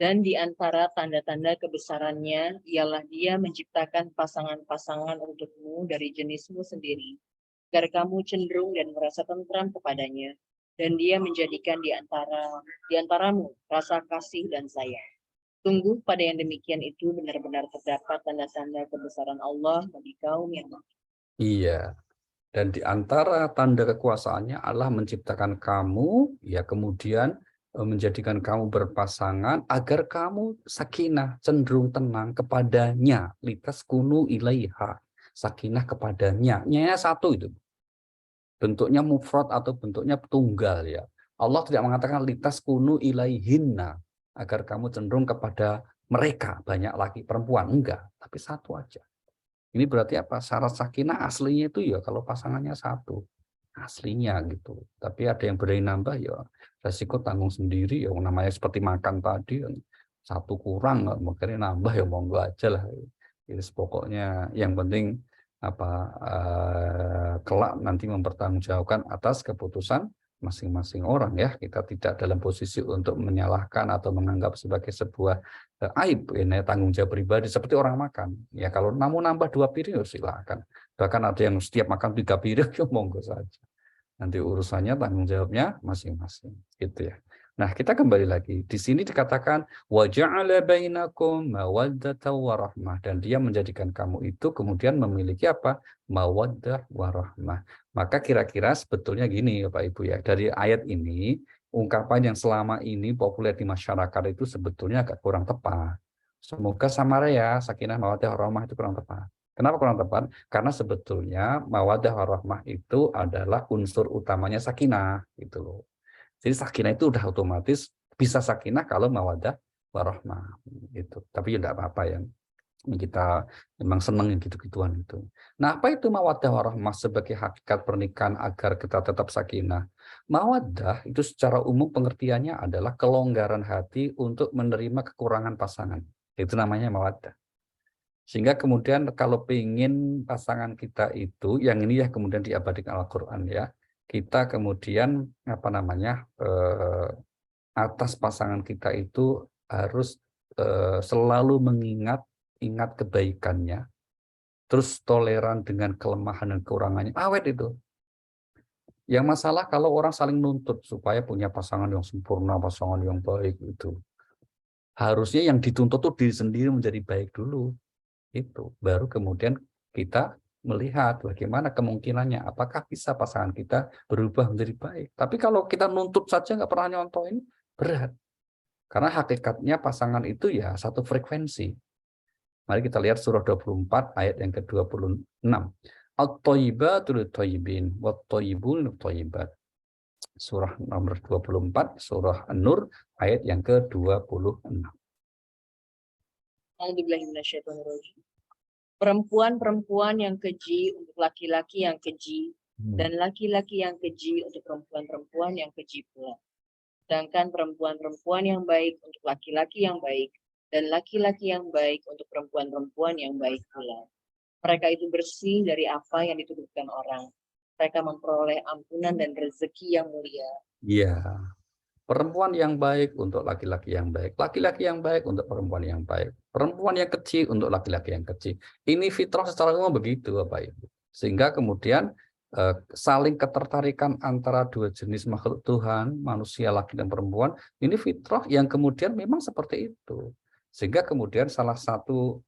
Dan di antara tanda-tanda kebesarannya ialah Dia menciptakan pasangan-pasangan untukmu dari jenismu sendiri, agar kamu cenderung dan merasa tentram kepadanya, dan Dia menjadikan di antaramu rasa kasih dan sayang. Sungguh pada yang demikian itu benar-benar terdapat tanda-tanda kebesaran Allah bagi kaum yang beriman. Iya. Dan di antara tanda kekuasaannya Allah menciptakan kamu, ya kemudian menjadikan kamu berpasangan agar kamu sakinah, cenderung tenang kepadanya, litaskunu ilaiha, sakinah kepadanya. Nya satu itu. Bentuknya mufrad atau bentuknya tunggal ya. Allah tidak mengatakan litaskunu ilaihinna, agar kamu cenderung kepada mereka, banyak laki perempuan, enggak, tapi satu aja. Ini berarti apa? Syarat sakinah aslinya itu ya kalau pasangannya satu. Aslinya gitu. Tapi ada yang berani nambah ya resiko tanggung sendiri ya, namanya seperti makan tadi satu kurang makanya nambah ya monggo aja lah. Jadi pokoknya yang penting kelak nanti mempertanggungjawabkan atas keputusan masing-masing orang ya. Kita tidak dalam posisi untuk menyalahkan atau menganggap sebagai sebuah aib, ini tanggung jawab pribadi seperti orang makan. Ya kalau namun nambah 2 piring ya silakan. Bahkan ada yang setiap makan 3 piring ya monggo saja. Nanti urusannya tanggung jawabnya masing-masing. Gitu ya. Nah, kita kembali lagi. Di sini dikatakan wa ja'ala bainakum mawaddatan wa rahmah, dan Dia menjadikan kamu itu kemudian memiliki apa? Mawaddah wa rahmah. Maka kira-kira sebetulnya gini Bapak Ibu ya, dari ayat ini ungkapan yang selama ini populer di masyarakat itu sebetulnya agak kurang tepat. Semoga samara ya, sakinah mawaddah warahmah itu kurang tepat. Kenapa kurang tepat? Karena sebetulnya mawaddah warahmah itu adalah unsur utamanya sakinah gitu loh. Jadi sakinah itu udah otomatis bisa sakinah kalau mawaddah warahmah gitu. Tapi ya enggak apa-apa ya. Kita memang senang yang gitu-gituan itu. Nah, apa itu mawaddah warahmah sebagai hakikat pernikahan agar kita tetap sakinah? Mawaddah itu secara umum pengertiannya adalah kelonggaran hati untuk menerima kekurangan pasangan. Itu namanya mawaddah. Sehingga kemudian kalau ingin pasangan kita itu, yang ini ya kemudian diabadikan Al-Quran ya, kita kemudian atas pasangan kita itu harus selalu ingat kebaikannya, terus toleran dengan kelemahan dan kekurangannya, awet itu. Yang masalah kalau orang saling nuntut supaya punya pasangan yang sempurna, pasangan yang baik itu. Harusnya yang dituntut tuh diri sendiri menjadi baik dulu. Itu baru kemudian kita melihat bagaimana kemungkinannya, apakah bisa pasangan kita berubah menjadi baik. Tapi kalau kita nuntut saja nggak pernah nyontohin, berat. Karena hakikatnya pasangan itu ya satu frekuensi. Mari kita lihat surah 24 ayat yang ke-26. At-thayyibatu lit-thayyibin wat-thayyibun lit-thayyibat. Surah nomor 24, surah An-Nur ayat yang ke-26. Perempuan-perempuan yang keji untuk laki-laki yang keji, dan laki-laki yang keji untuk perempuan-perempuan yang keji pula. Sedangkan perempuan-perempuan yang baik untuk laki-laki yang baik, dan laki-laki yang baik untuk perempuan-perempuan yang baik pula. Mereka itu bersih dari apa yang ditutupkan orang. Mereka memperoleh ampunan dan rezeki yang mulia. Iya. Perempuan yang baik untuk laki-laki yang baik. Laki-laki yang baik untuk perempuan yang baik. Perempuan yang kecil untuk laki-laki yang kecil. Ini fitrah secara umum begitu, Bapak Ibu. Sehingga kemudian saling ketertarikan antara dua jenis makhluk Tuhan, manusia laki dan perempuan, ini fitrah yang kemudian memang seperti itu. Sehingga kemudian salah satu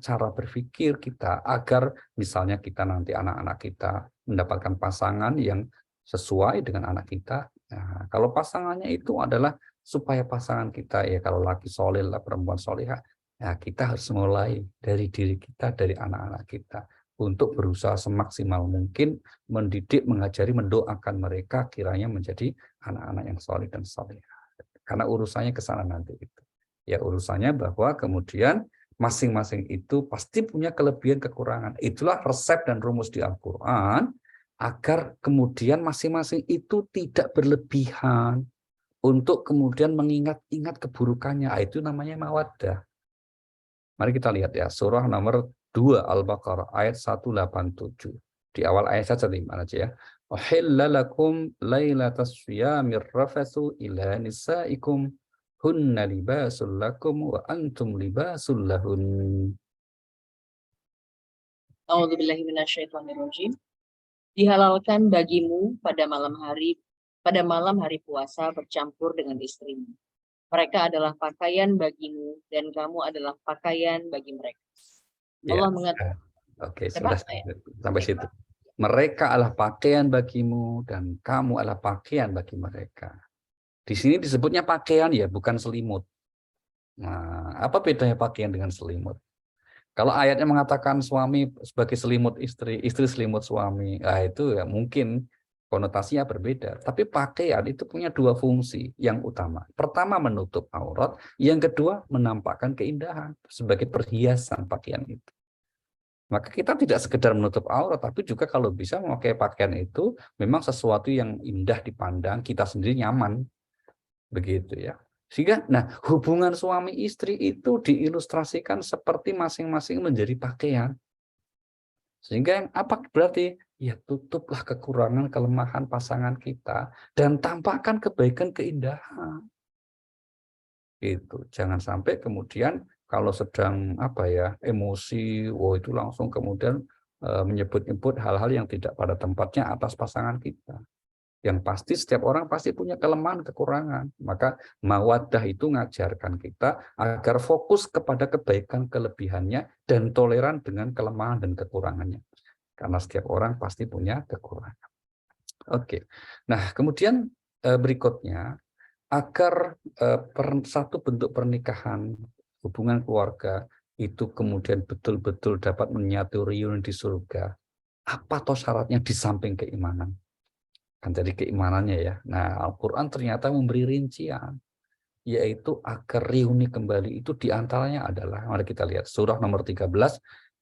cara berpikir kita agar misalnya kita nanti anak-anak kita mendapatkan pasangan yang sesuai dengan anak kita. Nah, kalau pasangannya itu adalah supaya pasangan kita ya kalau laki soleh lah perempuan soleha, ya kita harus mulai dari diri kita, dari anak-anak kita untuk berusaha semaksimal mungkin mendidik, mengajari, mendoakan mereka kiranya menjadi anak-anak yang soleh dan soleha. Karena urusannya ke sana nanti itu. Ya urusannya bahwa kemudian masing-masing itu pasti punya kelebihan kekurangan. Itulah resep dan rumus di Al-Quran agar kemudian masing-masing itu tidak berlebihan untuk kemudian mengingat-ingat keburukannya. Itu namanya mawaddah. Mari kita lihat ya, surah nomor 2 Al-Baqarah ayat 187. Di awal ayat saja di mana aja ya. Uhilla lakum lailatas syiyamir rafathu ila nisaikum hunna libasul lakum wa antum libasul lahun. A'udzubillahi minasyaitonirrajim. Dihalalkan bagimu pada malam hari puasa bercampur dengan istrimu. Mereka adalah pakaian bagimu dan kamu adalah pakaian bagi mereka. Ya. Allah mengatakan. Oke, sudah sampai situ. Mereka adalah pakaian bagimu dan kamu adalah pakaian bagi mereka. Di sini disebutnya pakaian ya, bukan selimut. Nah, apa bedanya pakaian dengan selimut? Kalau ayatnya mengatakan suami sebagai selimut istri, istri selimut suami, nah itu ya mungkin konotasinya berbeda. Tapi pakaian itu punya dua fungsi yang utama. Pertama menutup aurat, yang kedua menampakkan keindahan sebagai perhiasan pakaian itu. Maka kita tidak sekedar menutup aurat, tapi juga kalau bisa memakai pakaian itu memang sesuatu yang indah dipandang, kita sendiri nyaman. Begitu ya. Sehingga hubungan suami istri itu diilustrasikan seperti masing-masing menjadi pakaian. Sehingga yang apa berarti? Ya tutuplah kekurangan, kelemahan pasangan kita dan tampakkan kebaikan, keindahan. Itu jangan sampai kemudian kalau sedang emosi, itu langsung kemudian menyebut-nyebut hal-hal yang tidak pada tempatnya atas pasangan kita. Yang pasti setiap orang pasti punya kelemahan, kekurangan. Maka mawaddah itu ngajarkan kita agar fokus kepada kebaikan, kelebihannya, dan toleran dengan kelemahan dan kekurangannya. Karena setiap orang pasti punya kekurangan. Oke. Nah, kemudian berikutnya, agar satu bentuk pernikahan, hubungan keluarga, itu kemudian betul-betul dapat menyatu reuni di surga. Apa toh syaratnya di samping keimanan? Kan jadi keimanannya ya. Nah, Al-Quran ternyata memberi rincian, yaitu agar reuni kembali itu diantaranya adalah, mari kita lihat surah nomor 13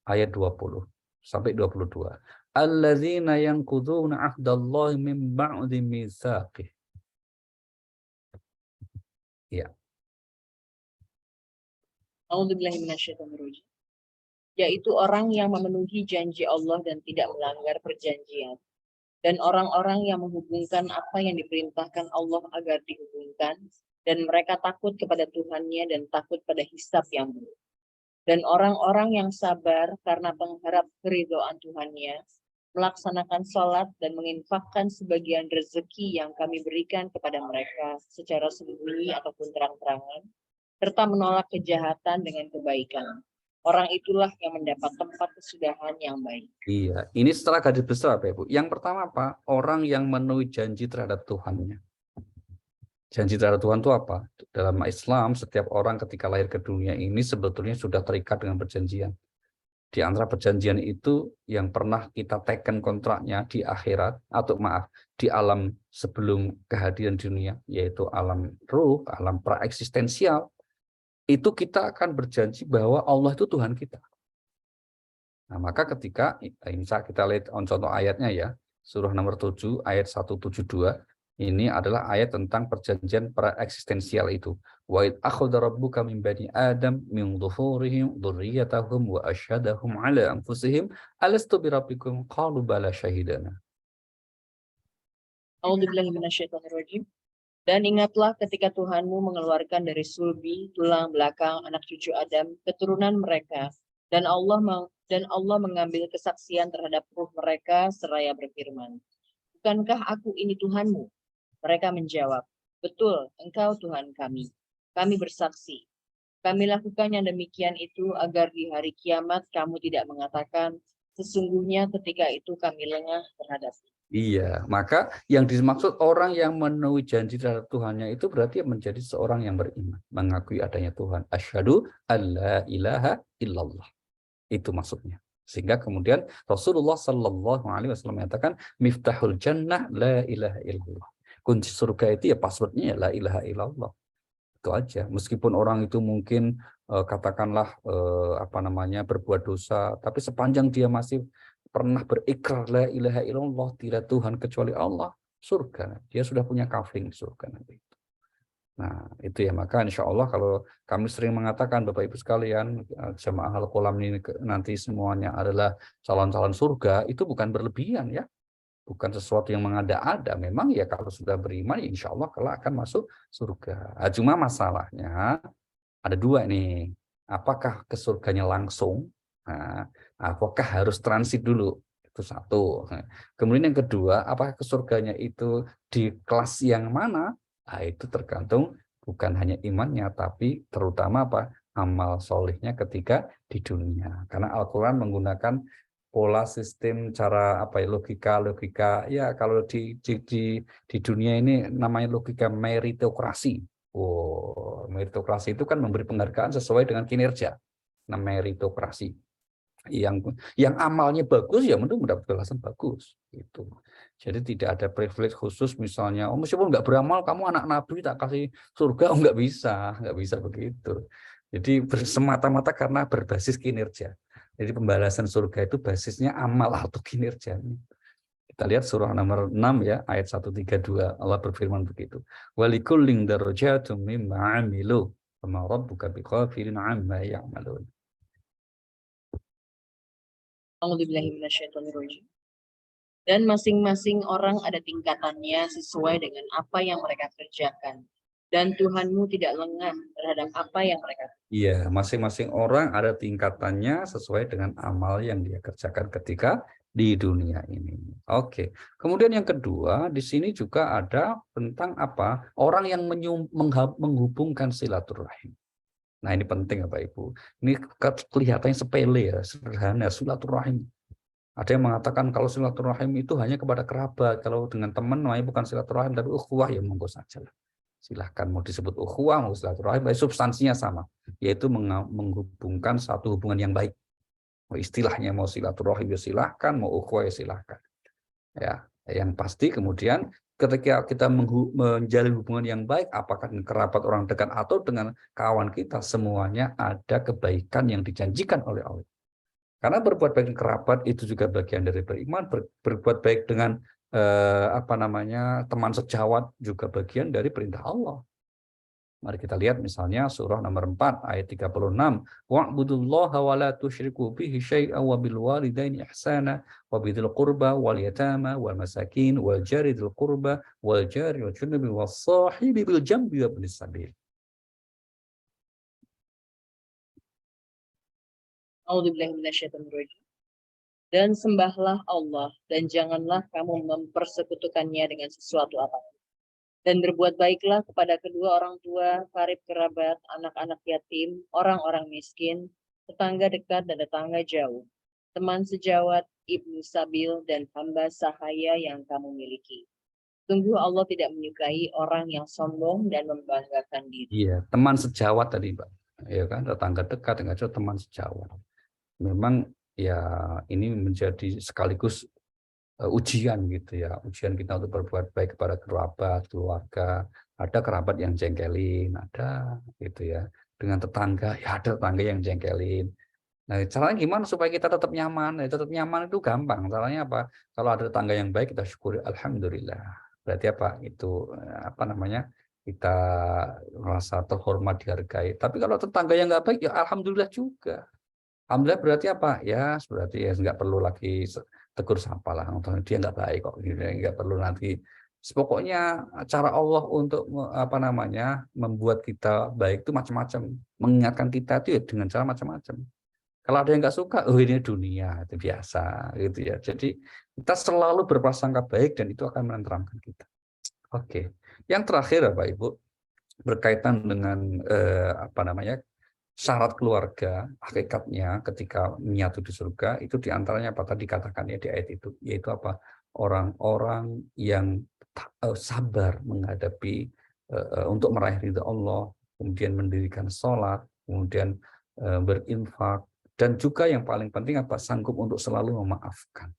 ayat 20 sampai 22. Alladzina yanquduna ahdallahi min ba'di mitsaqih. Ya. A'udzubillahi minasyaitonirrajim. Yaitu orang yang memenuhi janji Allah dan tidak melanggar perjanjian. Dan orang-orang yang menghubungkan apa yang diperintahkan Allah agar dihubungkan, dan mereka takut kepada Tuhannya dan takut pada hisab yang buruk. Dan orang-orang yang sabar karena mengharap keridhaan Tuhannya, melaksanakan sholat dan menginfakkan sebagian rezeki yang kami berikan kepada mereka secara sembunyi ataupun terang-terangan, serta menolak kejahatan dengan kebaikan. Orang itulah yang mendapat tempat kesudahan yang baik. Iya, ini setelah garis besar Bapak Ibu. Yang pertama apa? Orang yang memenuhi janji terhadap Tuhannya. Janji terhadap Tuhan itu apa? Dalam Islam, setiap orang ketika lahir ke dunia ini sebetulnya sudah terikat dengan perjanjian. Di antara perjanjian itu yang pernah kita teken kontraknya di akhirat, atau maaf, di alam sebelum kehadiran dunia, yaitu alam ruh, alam praeksistensial, itu kita akan berjanji bahwa Allah itu Tuhan kita. Nah, maka ketika, insya kita lihat contoh ayatnya ya, surah nomor 7, ayat 172, ini adalah ayat tentang perjanjian praeksistensial itu. Wa id akhadha rabbuka min bani Adam min dhuhurihim dzurriyyatahum wa asyhadahum ala anfusihim alastu birabbikum qalu bala syahidana. A'udzubillahi minasyaitonirrajim. Dan ingatlah ketika Tuhanmu mengeluarkan dari sulbi tulang belakang anak cucu Adam keturunan mereka, dan Allah mengambil kesaksian terhadap ruh mereka seraya berfirman, bukankah aku ini Tuhanmu? Mereka menjawab, betul, engkau Tuhan kami. Kami bersaksi. Kami lakukan yang demikian itu agar di hari kiamat kamu tidak mengatakan, sesungguhnya ketika itu kami lengah terhadap. Iya, maka yang dimaksud orang yang memenuhi janji terhadap Tuhannya itu berarti menjadi seorang yang beriman, mengakui adanya Tuhan. Asyhadu alla ilaha illallah. Itu maksudnya. Sehingga kemudian Rasulullah Shallallahu Alaihi Wasallam menyatakan miftahul jannah la ilaha illallah. Kunci surga itu ya passwordnya ya la ilaha illallah. Itu aja. Meskipun orang itu mungkin katakanlah berbuat dosa, tapi sepanjang dia masih pernah berikrar la ilaha illallah, tidak Tuhan kecuali Allah, surga. Dia sudah punya kafling surga nanti. Nah, itu ya, maka insya Allah kalau kami sering mengatakan Bapak Ibu sekalian, jamaah Al-Qolam ini nanti semuanya adalah calon-calon surga, itu bukan berlebihan ya, bukan sesuatu yang mengada-ada. Memang ya kalau sudah beriman, ya insya Allah kelak akan masuk surga. Nah, cuma masalahnya ada dua nih, apakah ke surganya langsung, nah, apakah harus transit dulu, itu satu. Nah, kemudian yang kedua, apakah ke surganya itu di kelas yang mana? Nah, itu tergantung bukan hanya imannya, tapi terutama apa? Amal solehnya ketika di dunia. Karena Al-Quran menggunakan pola sistem cara logika ya kalau di dunia ini namanya logika meritokrasi. Oh, meritokrasi itu kan memberi penghargaan sesuai dengan kinerja. Nah, meritokrasi. Yang amalnya bagus ya mendapat balasan bagus gitu. Jadi tidak ada privilege khusus misalnya, meskipun nggak beramal kamu anak nabi tak kasih surga, nggak bisa begitu. Jadi semata-mata karena berbasis kinerja. Jadi pembalasan surga itu basisnya amal atau kinerjanya. Kita lihat surah nomor 6 ya, ayat 132. Allah berfirman begitu. Walikullin darajatun mimma 'amilu, wa rabbuka bighafilin 'amma ya'malun. Dan masing-masing orang ada tingkatannya sesuai dengan apa yang mereka kerjakan. Dan Tuhanmu tidak lengah terhadap apa yang mereka kerjakan. Iya, masing-masing orang ada tingkatannya sesuai dengan amal yang dia kerjakan ketika di dunia ini. Oke. Kemudian yang kedua, di sini juga ada tentang apa? Orang yang menghubungkan silaturahim. Nah, ini penting Bapak Ibu. Ini kelihatannya sepele ya, sederhana, silaturahim. Ada yang mengatakan kalau silaturahim itu hanya kepada kerabat, kalau dengan teman namanya bukan silaturahim tapi ukhuwah, ya monggo saja lah. Silahkan mau disebut ukhuwah, mau silaturahim, substansinya sama, yaitu menghubungkan satu hubungan yang baik. Istilahnya mau silaturahim ya silahkan, mau ukhuwah ya silahkan. Ya, yang pasti kemudian ketika kita menjalin hubungan yang baik, apakah dengan kerabat orang dekat atau dengan kawan kita, semuanya ada kebaikan yang dijanjikan oleh Allah. Karena berbuat baik dengan kerabat itu juga bagian dari beriman, berbuat baik dengan teman sejawat juga bagian dari perintah Allah. Mari kita lihat misalnya surah nomor 4 ayat 36. Wa'budullaha wa la tusyriku bihi syai'an wa bil walidaini ihsana wa bidzil qurba wal yatama wal masakin wal jari dzil qurba wal jari wal junubi was sahibi bil jambi wa ibnis sabil. Dan sembahlah Allah dan janganlah kamu mempersekutukannya dengan sesuatu apapun. Dan berbuat baiklah kepada kedua orang tua, karib kerabat, anak-anak yatim, orang-orang miskin, tetangga dekat dan tetangga jauh, teman sejawat, ibnu sabil, dan hamba sahaya yang kamu miliki. Sungguh Allah tidak menyukai orang yang sombong dan membanggakan diri. Iya, teman sejawat tadi, Pak. Ya kan, tetangga dekat, dengan teman sejawat. Memang ya ini menjadi sekaligus ujian gitu ya, ujian kita untuk berbuat baik kepada kerabat, keluarga. Ada kerabat yang jengkelin, ada gitu ya. Dengan tetangga, ya ada tetangga yang jengkelin. Nah, caranya gimana supaya kita tetap nyaman? Ya, tetap nyaman itu gampang. Caranya apa? Kalau ada tetangga yang baik, kita syukuri, alhamdulillah. Berarti apa? Itu apa namanya? Kita merasa terhormat, dihargai. Tapi kalau tetangga yang nggak baik, ya alhamdulillah juga. Alhamdulillah berarti apa? Ya, berarti ya nggak perlu lagi tegur sapa lah. Dia nggak baik kok. Nggak perlu nanti. Pokoknya cara Allah untuk apa namanya membuat kita baik itu macam-macam. Mengingatkan kita itu ya dengan cara macam-macam. Kalau ada yang nggak suka, oh ini dunia, itu biasa gitu ya. Jadi kita selalu berprasangka baik dan itu akan menenteramkan kita. Oke. Yang terakhir Bapak Ibu berkaitan dengan apa namanya syarat keluarga, hakikatnya ketika menyatu di surga itu diantaranya apa tadi dikatakan ya di ayat itu, yaitu apa? Orang-orang yang sabar menghadapi untuk meraih ridha Allah, kemudian mendirikan sholat, kemudian berinfak, dan juga yang paling penting apa? Sanggup untuk selalu memaafkan.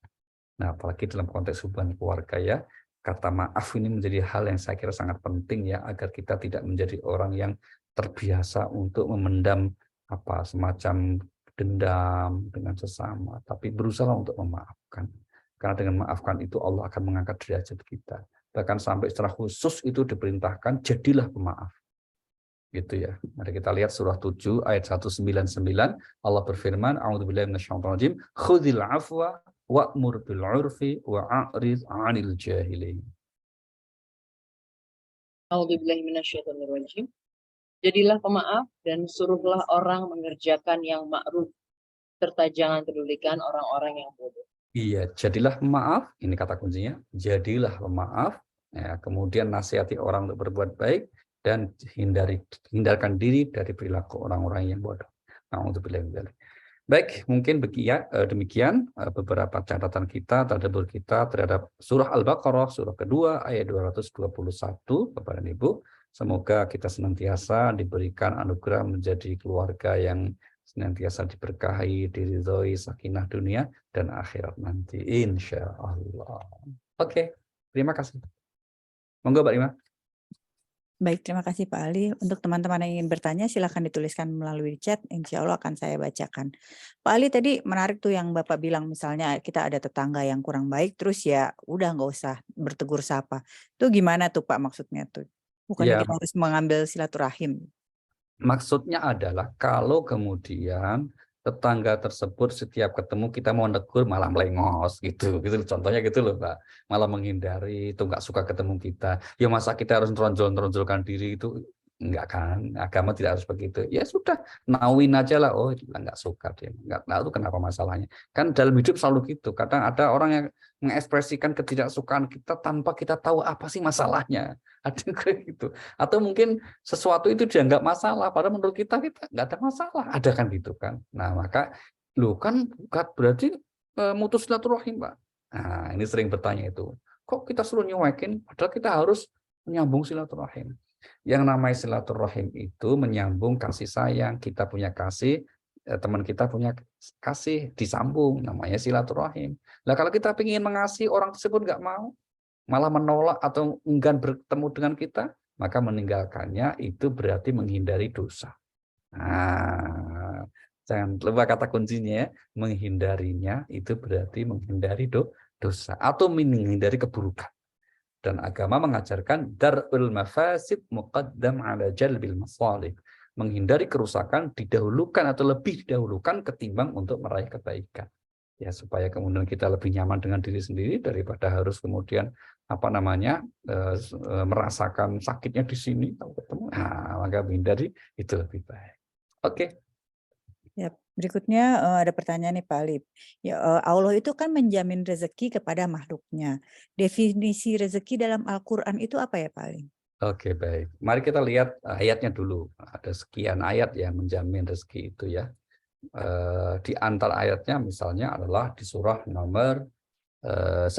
Nah, apalagi dalam konteks hubungan keluarga ya, kata maaf ini menjadi hal yang saya kira sangat penting ya, agar kita tidak menjadi orang yang terbiasa untuk memendam apa semacam dendam dengan sesama, tapi berusaha untuk memaafkan. Karena dengan memaafkan itu Allah akan mengangkat derajat kita. Bahkan sampai secara khusus itu diperintahkan jadilah pemaaf. Gitu ya. Mari kita lihat surah 7 ayat 199. Allah berfirman, a'udzubillahi minasyaitonir rajim, khudzil afwa wa'mur bil 'urfi wa'rid 'anil jahilin. A'udzubillahi minasyaitonirrajim. Jadilah pemaaf dan suruhlah orang mengerjakan yang ma'ruf, serta jangan pedulikan orang-orang yang bodoh. Iya, jadilah pemaaf, ini kata kuncinya, jadilah pemaaf, ya, kemudian nasihati orang untuk berbuat baik, dan hindarkan diri dari perilaku orang-orang yang bodoh. Baik, mungkin demikian beberapa catatan kita, tadabbur kita terhadap surah Al-Baqarah, surah kedua, ayat 221, Bapak dan Ibu. Semoga kita senantiasa diberikan anugerah menjadi keluarga yang senantiasa diberkahi, diridhoi, sakinah dunia dan akhirat nanti, insya Allah. Oke, terima kasih. Monggo Mbak Rima. Baik, terima kasih Pak Ali. Untuk teman-teman yang ingin bertanya, silakan dituliskan melalui chat. Insya Allah akan saya bacakan. Pak Ali tadi menarik tuh yang Bapak bilang, misalnya kita ada tetangga yang kurang baik, terus ya udah nggak usah bertegur sapa. Itu gimana tuh Pak maksudnya tuh? Bukannya Ya, kita harus mengambil silaturahim? maksudnya adalah kalau kemudian tetangga tersebut setiap ketemu kita mau negur malah melengos gitu contohnya gitu loh Pak, malah menghindari itu nggak suka ketemu kita, ya masa kita harus nonjolkan diri itu enggak kan, agama tidak harus begitu, ya sudah nauin aja lah, oh nggak suka dia, nggak tahu itu kenapa masalahnya, kan dalam hidup selalu gitu, kadang ada orang yang mengekspresikan ketidaksukaan kita tanpa kita tahu apa sih masalahnya, ada yang kayak gitu, atau mungkin sesuatu itu dianggap masalah, padahal menurut kita nggak ada masalah, ada kan gitu kan. Nah maka, lu kan berarti mutus silaturahim Pak. Nah ini sering bertanya itu, kok kita suruh nyuekin, padahal kita harus menyambung silaturahim. Yang namanya silaturahim itu menyambung kasih sayang, kita punya kasih, teman kita punya kasih, disambung, namanya silaturahim. Nah kalau kita ingin mengasihi orang tersebut nggak mau, malah menolak atau enggan bertemu dengan kita, maka meninggalkannya itu berarti menghindari dosa. Nah, jangan lupa kata kuncinya, menghindarinya itu berarti menghindari dosa atau menghindari keburukan. Dan agama mengajarkan darul mafasid muqaddam ala jalbil masalih. Menghindari kerusakan didahulukan atau lebih didahulukan ketimbang untuk meraih kebaikan. Ya, supaya kemudian kita lebih nyaman dengan diri sendiri daripada harus kemudian apa namanya merasakan sakitnya di sini ketemu. Nah, maka menghindari itu lebih baik. Oke. Ya, berikutnya ada pertanyaan nih Pak Alip. Ya, Allah itu kan menjamin rezeki kepada makhluknya. Definisi rezeki dalam Al-Quran itu apa ya Pak Alip? Oke, baik. Mari kita lihat ayatnya dulu. Ada sekian ayat yang menjamin rezeki itu ya. Di antara ayatnya misalnya adalah di surah nomor 11,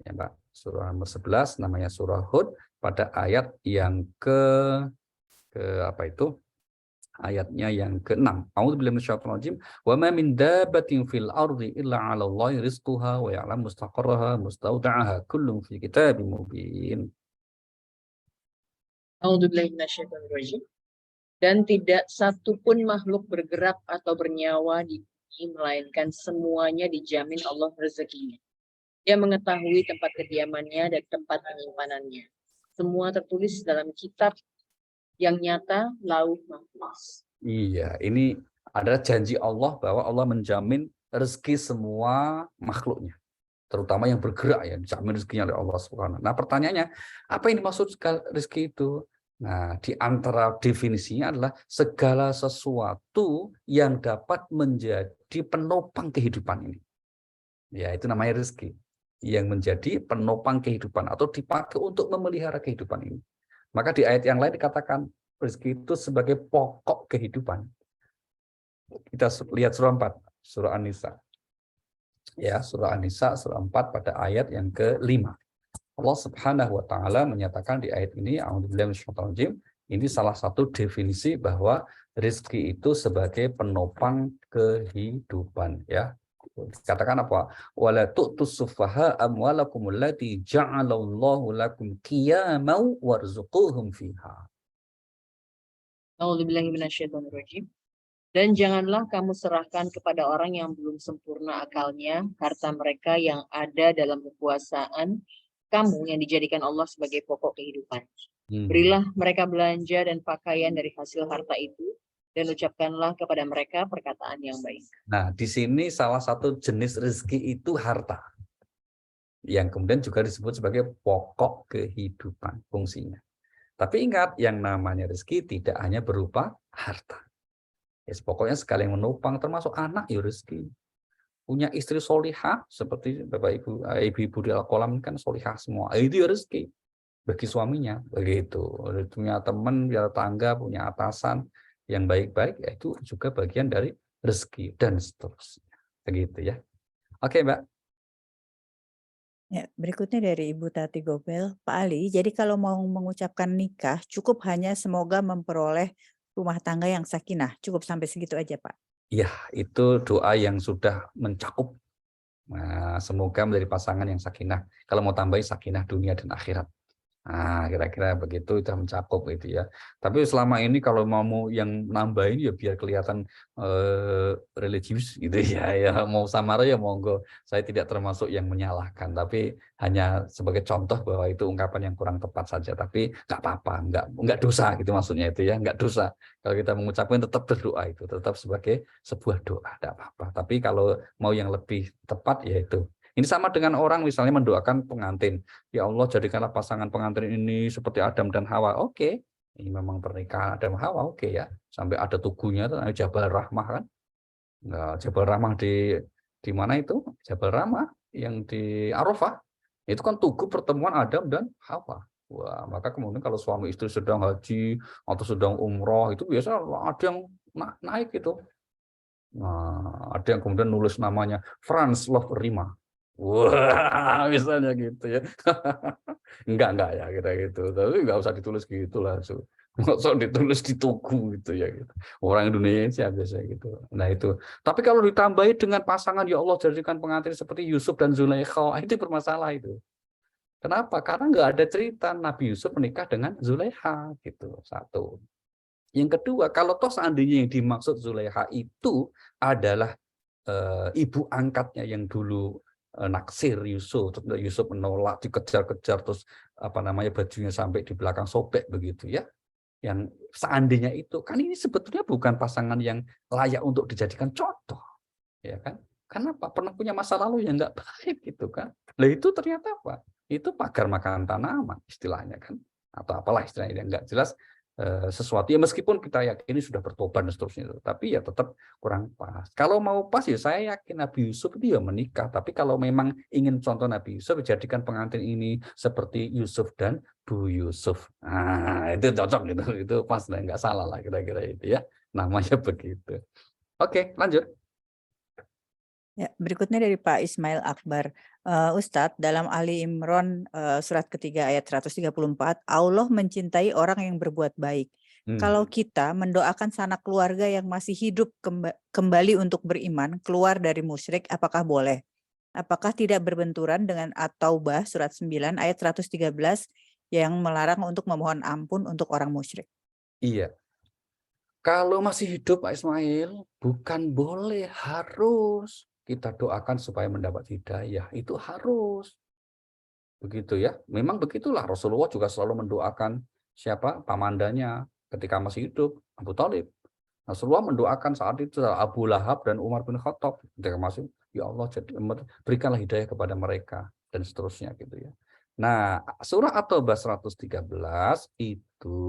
ya Mbak. Surah nomor 11 namanya surah Hud, pada ayat yang ke apa itu? Ayatnya yang ke-6. A'udzubillahi minasyaitonir rajim. Wa ma min dabbatin fil ardi illa 'alallahi rizquha wa ya'lamu mustaqarraha mustawda'aha kullun fi kitabim mubin. A'udzubillahi minasyaitonirrajim. Dan tidak satu pun makhluk bergerak atau bernyawa di bumi, melainkan semuanya dijamin Allah rezekinya. Dia mengetahui tempat kediamannya dan tempat penyimpanannya. Semua tertulis dalam kitab yang nyata, lauh mahfuz. Iya, ini adalah janji Allah bahwa Allah menjamin rezeki semua makhluknya, terutama yang bergerak, ya dijamin rezekinya oleh Allah Subhanahu. Nah, pertanyaannya, apa ini maksud rezeki itu? Nah, di antara definisinya adalah segala sesuatu yang dapat menjadi penopang kehidupan ini. Ya, itu namanya rezeki, yang menjadi penopang kehidupan atau dipakai untuk memelihara kehidupan ini. Maka di ayat yang lain dikatakan rezeki itu sebagai pokok kehidupan. Kita lihat surah 4, surah An-Nisa. Ya, surah An-Nisa, surah 4 pada ayat yang ke-5. Allah Subhanahu wa taala menyatakan di ayat ini, a'udzubillahi minasyaitonir rajim, ini salah satu definisi bahwa rezeki itu sebagai penopang kehidupan, ya. Katakan apa? Wala tu'tus sufaha amwalakum allati ja'alallahu lakum qiyaman warzuquhum fiha. A'udzubillahi minasyaitonirrajim. Dan janganlah kamu serahkan kepada orang yang belum sempurna akalnya harta mereka yang ada dalam kekuasaan kamu yang dijadikan Allah sebagai pokok kehidupan. Berilah mereka belanja dan pakaian dari hasil harta itu, dan ucapkanlah kepada mereka perkataan yang baik. Nah, di sini salah satu jenis rezeki itu harta, yang kemudian juga disebut sebagai pokok kehidupan fungsinya. Tapi ingat, yang namanya rezeki tidak hanya berupa harta. Ya, pokoknya sekali yang menopang, termasuk anak ya rezeki. Punya istri solihah, seperti Bapak Ibu, ibu-ibu di Al-Qalam kan solihah semua, itu ya rezeki bagi suaminya, begitu. Punya teman, punya tangga, punya atasan yang baik-baik, ya itu juga bagian dari rezeki, dan seterusnya. Begitu ya. Oke, Mbak. Ya, berikutnya dari Ibu Tati Gobel, Pak Ali, jadi kalau mau mengucapkan nikah, cukup hanya semoga memperoleh rumah tangga yang sakinah, cukup sampai segitu aja, Pak? Ya, itu doa yang sudah mencakup. Nah, semoga menjadi pasangan yang sakinah. Kalau mau tambahin sakinah dunia dan akhirat. Nah, kira-kira begitu sudah mencakup itu ya. Tapi selama ini kalau mau yang nambahin ya biar kelihatan religius gitu ya. Ya mau samara ya monggo. Saya tidak termasuk yang menyalahkan, tapi hanya sebagai contoh bahwa itu ungkapan yang kurang tepat saja. Tapi nggak apa-apa, nggak dosa gitu maksudnya itu ya, nggak dosa. Kalau kita mengucapkan tetap berdoa, itu tetap sebagai sebuah doa, nggak apa-apa. Tapi kalau mau yang lebih tepat ya itu. Ini sama dengan orang misalnya mendoakan pengantin. Ya Allah, jadikanlah pasangan pengantin ini seperti Adam dan Hawa. Oke, ini memang pernikahan Adam Hawa, oke ya. Sampai ada tugunya, Jabal Rahmah kan. Nah, Jabal Rahmah di mana itu? Jabal Rahmah yang di Arafah. Itu kan tugu pertemuan Adam dan Hawa. Wah, maka kemudian kalau suami istri sedang haji atau sedang umroh, itu biasa ada yang naik itu. Nah, ada yang kemudian nulis namanya Franz Love Rima. Wah, misalnya gitu ya. Enggak ya kira gitu. Tapi enggak usah ditulis gitu lah. Nggak ditulis di tugu gitu ya gitu. Orang Indonesia biasa gitu. Nah itu. Tapi kalau ditambahi dengan pasangan, ya Allah jadikan pengantin seperti Yusuf dan Zulaikha, itu bermasalah itu. Kenapa? Karena enggak ada cerita Nabi Yusuf menikah dengan Zulaikha gitu. Satu. Yang kedua, kalau toh seandainya yang dimaksud Zulaikha itu adalah ibu angkatnya yang dulu naksir Yusuf, terus Yusuf menolak, dikejar-kejar, terus apa namanya bajunya sampai di belakang sobek begitu ya. Yang seandainya itu kan ini sebetulnya bukan pasangan yang layak untuk dijadikan contoh, ya kan? Karena apa? Pernah punya masa lalu yang nggak baik gitu kan. Lah itu ternyata apa? Itu pagar makan tanaman istilahnya kan, atau apalah istilahnya yang nggak jelas. Sesuatu ya meskipun kita yakini sudah bertobat dan seterusnya, tapi ya tetap kurang pas. Kalau mau pas ya saya yakin Nabi Yusuf itu ya menikah, tapi kalau memang ingin contoh Nabi Yusuf, jadikan pengantin ini seperti Yusuf dan Bu Yusuf. Nah, itu cocok gitu, itu pas lah, nggak salah lah kira-kira itu ya, namanya begitu. Oke, lanjut. Ya, berikutnya dari Pak Ismail Akbar. Ustadz, dalam Ali Imran surat ketiga ayat 134, Allah mencintai orang yang berbuat baik. Kalau kita mendoakan sanak keluarga yang masih hidup kembali untuk beriman, keluar dari musyrik, apakah boleh? Apakah tidak berbenturan dengan At-Taubah surat 9 ayat 113 yang melarang untuk memohon ampun untuk orang musyrik? Iya. Kalau masih hidup Pak Ismail, bukan boleh, harus kita doakan supaya mendapat hidayah. Itu harus. Begitu ya. Memang begitulah. Rasulullah juga selalu mendoakan siapa? Pamandanya ketika masih hidup, Abu Thalib. Rasulullah mendoakan saat itu Abu Lahab dan Umar bin Khattab ketika masih, ya Allah, berikanlah hidayah kepada mereka dan seterusnya gitu ya. Nah, surah At-Taubah 113 itu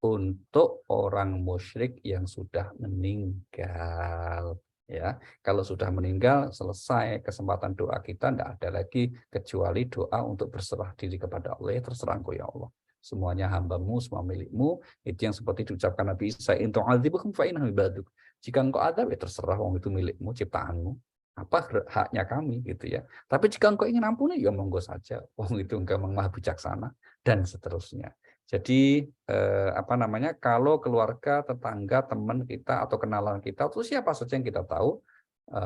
untuk orang musyrik yang sudah meninggal ya. Kalau sudah meninggal, selesai kesempatan doa kita, tidak ada lagi kecuali doa untuk berserah diri kepada Allah. Terserah engkau ya Allah, semuanya hambamu, semua milikmu. Itu yang seperti diucapkan Nabi Isa, in tu'adzibuhum fa innahum ibaduk. Jika engkau adab, ya terserah, wong itu milikmu, ciptaanmu. Apa haknya kami gitu ya. Tapi jika engkau ingin ampuni, ya monggo saja. Wong itu engkau maha bijaksana dan seterusnya. Jadi kalau keluarga, tetangga, teman kita atau kenalan kita, atau siapa saja yang kita tahu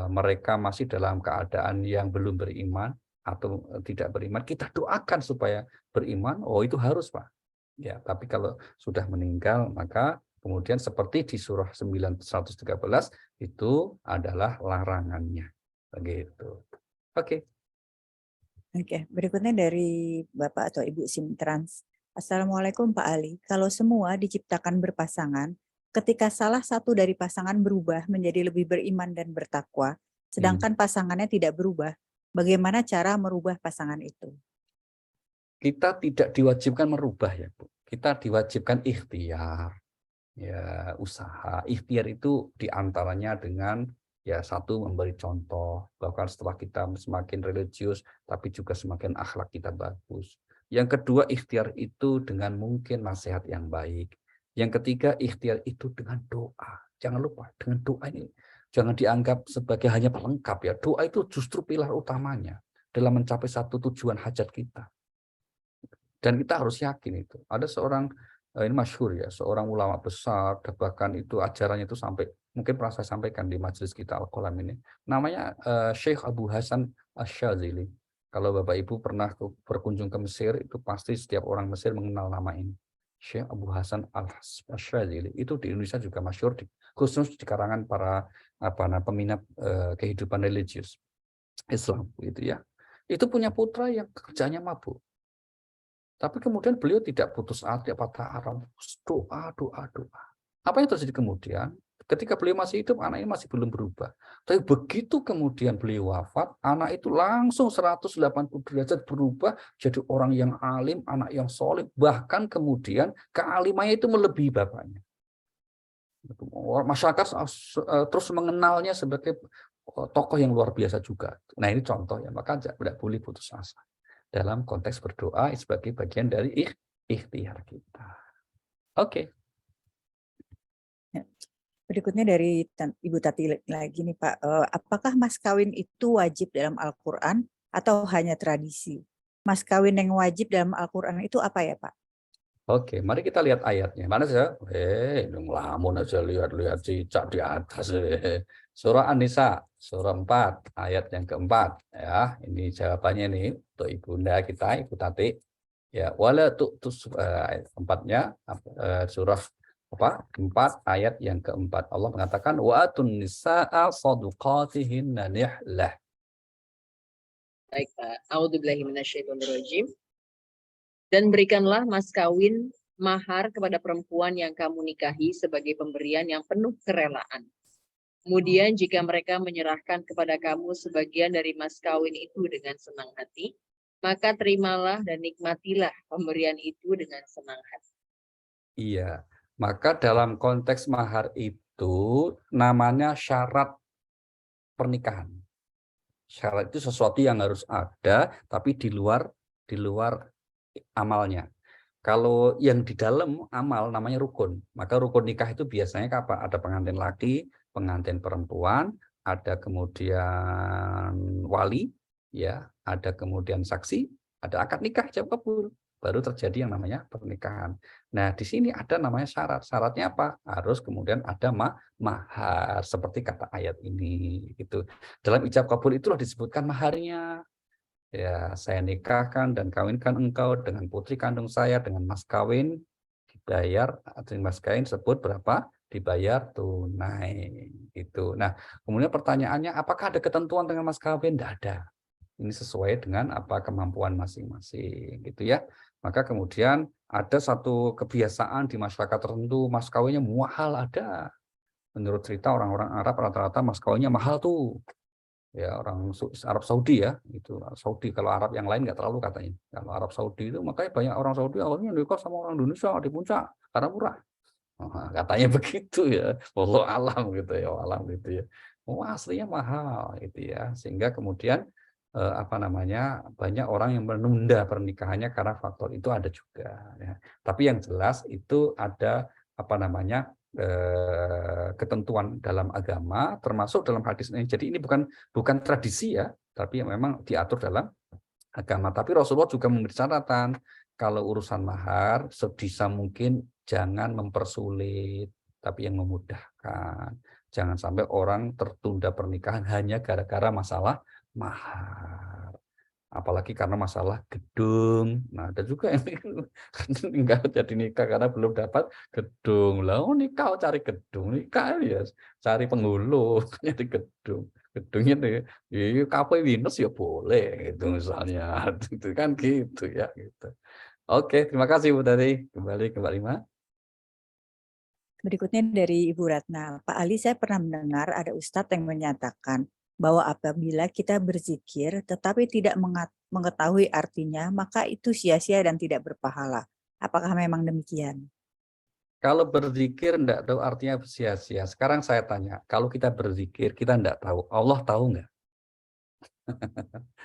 mereka masih dalam keadaan yang belum beriman atau tidak beriman, kita doakan supaya beriman. Oh, itu harus, Pak. Ya, tapi kalau sudah meninggal, maka kemudian seperti di surah 913 itu adalah larangannya. Begitu. Oke. Oke, berikutnya dari Bapak atau Ibu Simtrans. Assalamualaikum Pak Ali. Kalau semua diciptakan berpasangan, ketika salah satu dari pasangan berubah menjadi lebih beriman dan bertakwa, sedangkan pasangannya tidak berubah, bagaimana cara merubah pasangan itu? Kita tidak diwajibkan merubah ya, Bu. Kita diwajibkan ikhtiar. Ya, usaha. Ikhtiar itu diantaranya dengan ya satu, memberi contoh, bahkan setelah kita semakin religius tapi juga semakin akhlak kita bagus. Yang kedua, ikhtiar itu dengan mungkin nasihat yang baik. Yang ketiga, ikhtiar itu dengan doa. Jangan lupa, dengan doa ini jangan dianggap sebagai hanya pelengkap ya. Doa itu justru pilar utamanya dalam mencapai satu tujuan hajat kita. Dan kita harus yakin itu. Ada seorang, ini masyhur ya, seorang ulama besar, bahkan itu ajarannya itu sampai, mungkin pernah saya sampaikan di majelis kita Al-Qalam ini. Namanya Syekh Abu Hasan Asy-Syadzili. Kalau Bapak Ibu pernah berkunjung ke Mesir, itu pasti setiap orang Mesir mengenal nama ini. Syekh Abu Hasan Asy-Syadzili. Itu di Indonesia juga masyhur, khusus di karangan para peminat kehidupan religius Islam gitu ya. Itu punya putra yang kerjanya mabuk. Tapi kemudian beliau tidak putus asa, patah arang, doa, doa, doa. Apa yang terjadi kemudian? Ketika beliau masih hidup, anak ini masih belum berubah. Tapi begitu kemudian beliau wafat, anak itu langsung 180 derajat berubah jadi orang yang alim, anak yang soleh, bahkan kemudian kealimannya itu melebihi bapaknya. Masyarakat terus mengenalnya sebagai tokoh yang luar biasa juga. Nah, ini contoh ya, maka tidak boleh putus asa dalam konteks berdoa sebagai bagian dari ikhtiar kita. Oke. Ya. Berikutnya dari Ibu Tati lagi nih Pak. Apakah mas kawin itu wajib dalam Al-Quran atau hanya tradisi? Mas kawin yang wajib dalam Al-Quran itu apa ya Pak? Oke, mari kita lihat ayatnya. Mana sih? Ngelamun aja lihat-lihat cicak di atas. Surah An-Nisa, surah 4, ayat yang keempat. Ya, ini jawabannya nih untuk ibunda kita, Ibu Tati. Ya, wala tu'tus ayat keempatnya, surah 4 ayat yang keempat. Allah mengatakan wa atun nisaa sadaqatihinna nihlah. Baik, Pak. A'udzubillahi minasyaitonirrajim. Dan berikanlah mas kawin mahar kepada perempuan yang kamu nikahi sebagai pemberian yang penuh kerelaan. Kemudian jika mereka menyerahkan kepada kamu sebagian dari mas kawin itu dengan senang hati, maka terimalah dan nikmatilah pemberian itu dengan senang hati. Iya, maka dalam konteks mahar itu namanya syarat pernikahan. Syarat itu sesuatu yang harus ada, tapi di luar amalnya. Kalau yang di dalam amal namanya rukun. Maka rukun nikah itu biasanya apa? Ada pengantin laki, pengantin perempuan, ada kemudian wali, ya, ada kemudian saksi, ada akad nikah, ijab kabul, baru terjadi yang namanya pernikahan. Nah, di sini ada namanya syarat. Syaratnya apa? Harus kemudian ada mahar, seperti kata ayat ini. Gitu. Dalam ijab kabul itulah disebutkan maharnya. Ya, saya nikahkan dan kawinkan engkau dengan putri kandung saya dengan mas kawin dibayar atau mas kawin sebut berapa? Dibayar tunai. Itu. Nah, kemudian pertanyaannya apakah ada ketentuan dengan mas kawin? Tidak ada. Ini sesuai dengan apa kemampuan masing-masing, gitu ya. Maka kemudian ada satu kebiasaan di masyarakat tertentu, mas kawinnya mahal ada. Menurut cerita orang-orang Arab rata-rata mas kawinnya mahal tuh. Ya orang Arab Saudi ya, itu Saudi. Kalau Arab yang lain nggak terlalu katanya. Kalau Arab Saudi itu makanya banyak orang Saudi awalnya nikah sama orang Indonesia di puncak karena murah. Katanya begitu ya. Wallahu alam gitu ya, alam gitu ya. Oh, aslinya mahal gitu ya. Sehingga kemudian apa namanya banyak orang yang menunda pernikahannya karena faktor itu ada juga ya. Tapi yang jelas itu ada apa namanya ketentuan dalam agama termasuk dalam hadis ini. Jadi ini bukan tradisi ya, tapi yang memang diatur dalam agama. Tapi Rasulullah juga memberi catatan kalau urusan mahar sebisa mungkin jangan mempersulit, tapi yang memudahkan. Jangan sampai orang tertunda pernikahan hanya gara-gara masalah mahar. Apalagi karena masalah gedung. Nah, ada juga yang enggak jadi nikah karena belum dapat gedung. Lah, oh nikah cari gedung, nikah ya cari penghulu, nyari gedung. Gedungnya tuh ya kafe minus ya boleh gitu misalnya. Itu kan gitu ya gitu. Oke, terima kasih Bu Tati. Kembali ke Mbak Lima. Berikutnya dari Ibu Ratna. Pak Ali, saya pernah mendengar ada ustadz yang menyatakan bahwa apabila kita berzikir tetapi tidak mengetahui artinya, maka itu sia-sia dan tidak berpahala. Apakah memang demikian? Kalau berzikir enggak tahu artinya sia-sia. Sekarang saya tanya, kalau kita berzikir kita enggak tahu, Allah tahu enggak?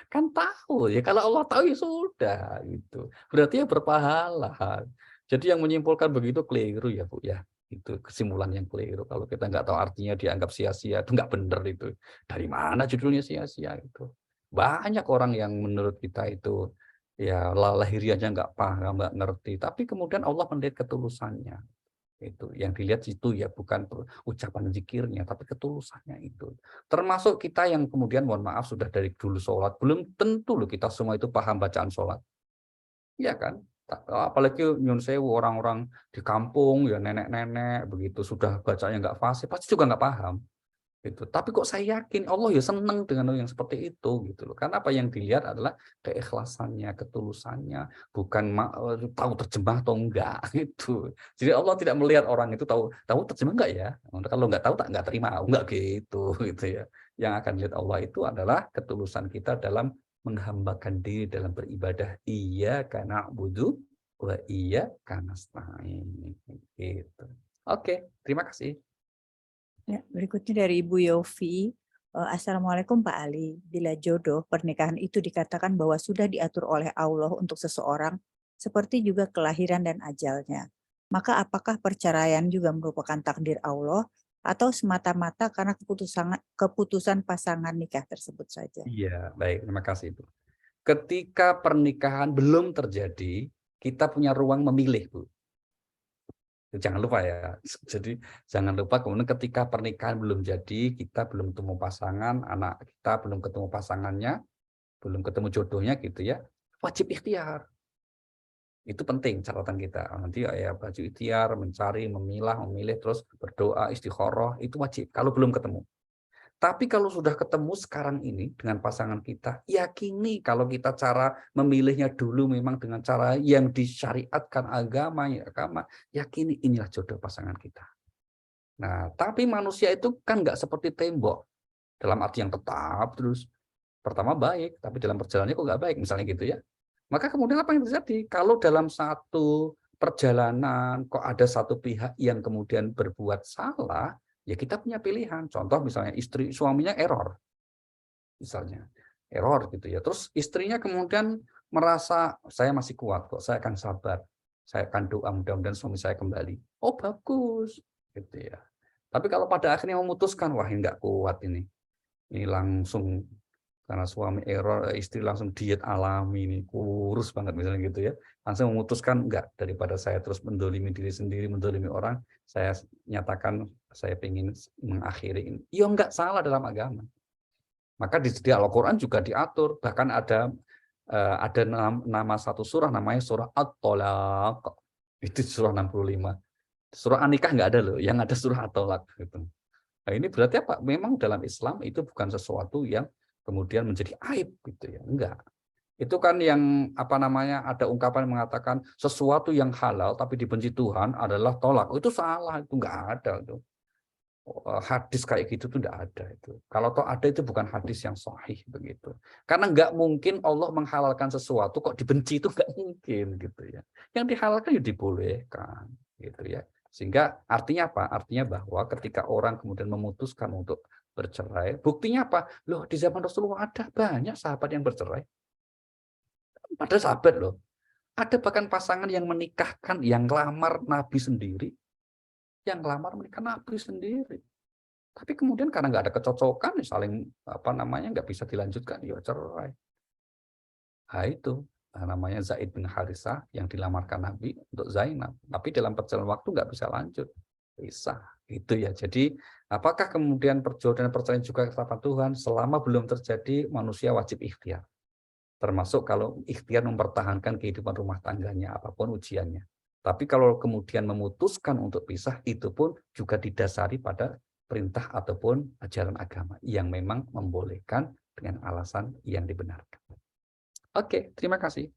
Kan tahu ya, kalau Allah tahu ya sudah gitu. Berarti ya berpahala. Jadi yang menyimpulkan begitu keliru ya Bu ya. Itu kesimpulan yang keliru. Kalau kita nggak tahu artinya dianggap sia-sia, itu nggak benar itu. Dari mana judulnya sia-sia itu? Banyak orang yang menurut kita itu ya lahiriahnya nggak paham, nggak ngerti. Tapi kemudian Allah melihat ketulusannya. Itu yang dilihat itu ya bukan ucapan zikirnya tapi ketulusannya itu, termasuk kita yang kemudian mohon maaf sudah dari dulu sholat belum tentu loh kita semua itu paham bacaan sholat, iya kan. Apalagi nyun sewu orang-orang di kampung ya nenek-nenek begitu sudah bacanya nggak fasih pasti juga nggak paham. Gitu. Tapi kok saya yakin Allah ya senang dengan yang seperti itu gitu loh. Karena apa yang dilihat adalah keikhlasannya, ketulusannya, bukan tahu terjemah atau enggak gitu. Jadi Allah tidak melihat orang itu tahu terjemah enggak ya. Kalau enggak tahu tak enggak terima, enggak gitu gitu ya. Yang akan dilihat Allah itu adalah ketulusan kita dalam menghambakan diri dalam beribadah. Iya karena budu wa iya karena nasta'in gitu. Oke, terima kasih. Ya, berikutnya dari Ibu Yofi. Assalamualaikum Pak Ali. Bila jodoh pernikahan itu dikatakan bahwa sudah diatur oleh Allah untuk seseorang, seperti juga kelahiran dan ajalnya. Maka apakah perceraian juga merupakan takdir Allah atau semata-mata karena keputusan pasangan nikah tersebut saja? Iya, baik. Terima kasih, Bu. Ketika pernikahan belum terjadi, kita punya ruang memilih, Bu. Jangan lupa ya. Jadi jangan lupa kemudian ketika pernikahan belum jadi, kita belum ketemu pasangan, anak kita belum ketemu pasangannya, belum ketemu jodohnya gitu ya, wajib ikhtiar. Itu penting catatan kita. Nanti ya wajib ikhtiar, mencari, memilah, memilih, terus berdoa, istikharah, itu wajib kalau belum ketemu. Tapi kalau sudah ketemu sekarang ini dengan pasangan kita, yakini kalau kita cara memilihnya dulu memang dengan cara yang disyariatkan agama, yakini inilah jodoh pasangan kita. Nah, tapi manusia itu kan nggak seperti tembok, dalam arti yang tetap terus pertama baik, tapi dalam perjalanannya kok nggak baik, misalnya gitu ya. Maka kemudian apa yang terjadi? Kalau dalam satu perjalanan kok ada satu pihak yang kemudian berbuat salah, ya kita punya pilihan. Contoh misalnya suaminya error, misalnya error gitu ya. Terus istrinya kemudian merasa saya masih kuat kok, saya akan sabar, saya akan doa mudah-mudahan suami saya kembali. Oh bagus, gitu ya. Tapi kalau pada akhirnya memutuskan, wah ini nggak kuat ini langsung karena suami error, istri langsung diet alami ini kurus banget misalnya gitu ya, langsung memutuskan enggak, daripada saya terus mendolimi diri sendiri, mendolimi orang, saya nyatakan saya ingin mengakhiri ini. Ya enggak salah dalam agama. Maka di Al-Quran juga diatur, bahkan ada nama satu surah namanya surah At-Tolaq, itu surah 65. Surah An-Nikah enggak ada loh, yang ada surah At-Tolaq gitu. Nah, ini berarti apa? Memang dalam Islam itu bukan sesuatu yang kemudian menjadi aib gitu ya. Enggak. Itu kan yang apa namanya, ada ungkapan yang mengatakan sesuatu yang halal tapi dibenci Tuhan adalah tolak. Itu salah, itu enggak ada itu. Hadis kayak gitu tuh enggak ada itu. Kalau toh ada itu bukan hadis yang sahih begitu. Karena enggak mungkin Allah menghalalkan sesuatu kok dibenci, itu enggak mungkin gitu ya. Yang dihalalkan ya dibolehkan gitu ya. Sehingga artinya apa? Artinya bahwa ketika orang kemudian memutuskan untuk bercerai, buktinya apa? Loh, di zaman Rasulullah ada banyak sahabat yang bercerai. Padahal sahabat loh. Ada bahkan pasangan yang menikahkan, yang lamar Nabi sendiri, yang lamar menikah Nabi sendiri. Tapi kemudian karena nggak ada kecocokan, saling apa namanya nggak bisa dilanjutkan, ya cerai. Nah itu namanya Zaid bin Harisah yang dilamarkan Nabi untuk Zainab. Tapi dalam perjalanan waktu nggak bisa lanjut. Bisa. Itu ya. Jadi apakah kemudian perjodohan dan perceraian juga ketetapan Tuhan? Selama belum terjadi, manusia wajib ikhtiar. Termasuk kalau ikhtiar mempertahankan kehidupan rumah tangganya, apapun ujiannya. Tapi kalau kemudian memutuskan untuk pisah, itu pun juga didasari pada perintah ataupun ajaran agama yang memang membolehkan dengan alasan yang dibenarkan. Oke, terima kasih.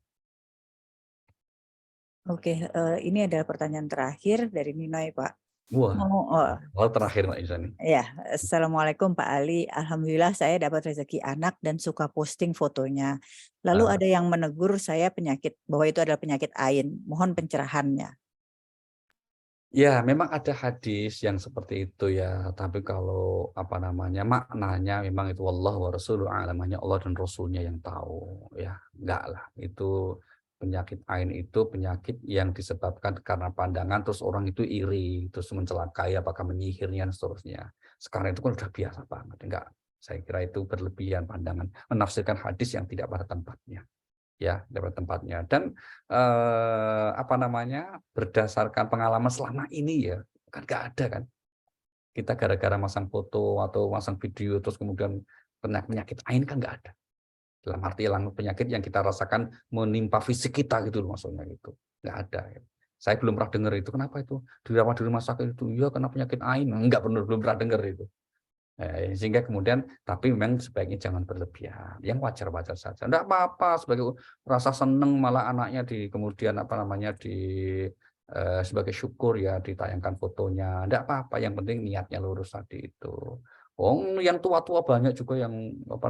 Oke, ini adalah pertanyaan terakhir dari Ninoy, Pak. Wah, terakhir Mbak Isani. Ya, Assalamualaikum Pak Ali. Alhamdulillah saya dapat rezeki anak dan suka posting fotonya. Lalu ada yang menegur saya bahwa itu adalah penyakit ain. Mohon pencerahannya. Ya, memang ada hadis yang seperti itu ya. Tapi kalau apa namanya maknanya memang itu Allah wa Rasuluhu a'lam, hanya Allah dan Rasulnya yang tahu. Ya, enggak lah. Itu penyakit ain itu penyakit yang disebabkan karena pandangan, terus orang itu iri, terus mencelakai, apakah menyihirnya dan seterusnya. Sekarang itu kan udah biasa banget. Enggak, saya kira itu berlebihan pandangan, menafsirkan hadis yang tidak pada tempatnya. Ya, dapat tempatnya. Dan apa namanya, berdasarkan pengalaman selama ini ya, kan nggak ada kan. Kita gara-gara masang foto atau masang video terus kemudian kena penyakit ain, kan nggak ada. Dalam arti penyakit yang kita rasakan menimpa fisik kita gitu loh, maksudnya gitu. Nggak ada. Saya belum pernah dengar itu. Kenapa itu? Dirawat di rumah sakit itu, iya kena penyakit ain. Enggak, belum pernah dengar itu. Sehingga kemudian, tapi memang sebaiknya jangan berlebihan, yang wajar-wajar saja. Enggak apa-apa, sebagai rasa seneng malah anaknya kemudian apa namanya sebagai syukur ya ditayangkan fotonya. Enggak apa-apa, yang penting niatnya lurus tadi itu. Yang tua-tua banyak juga yang apa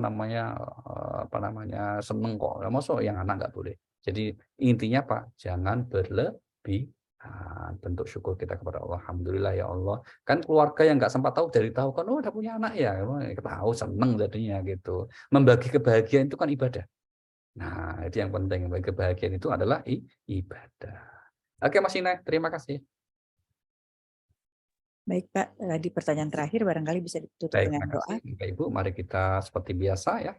namanya seneng kok. Maksud yang anak enggak boleh. Jadi intinya Pak, jangan berlebihan. Bentuk syukur kita kepada Allah. Alhamdulillah ya Allah. Kan keluarga yang nggak sempat tahu dari tahu kan, oh udah punya anak ya, tahu seneng jadinya gitu. Membagi kebahagiaan itu kan ibadah. Nah itu yang penting, membagi kebahagiaan itu adalah ibadah. Oke Mas Ina, terima kasih. Baik Pak, di pertanyaan terakhir barangkali bisa ditutup Baik, dengan terima doa. kasih Bapak Ibu. Mari kita seperti biasa ya,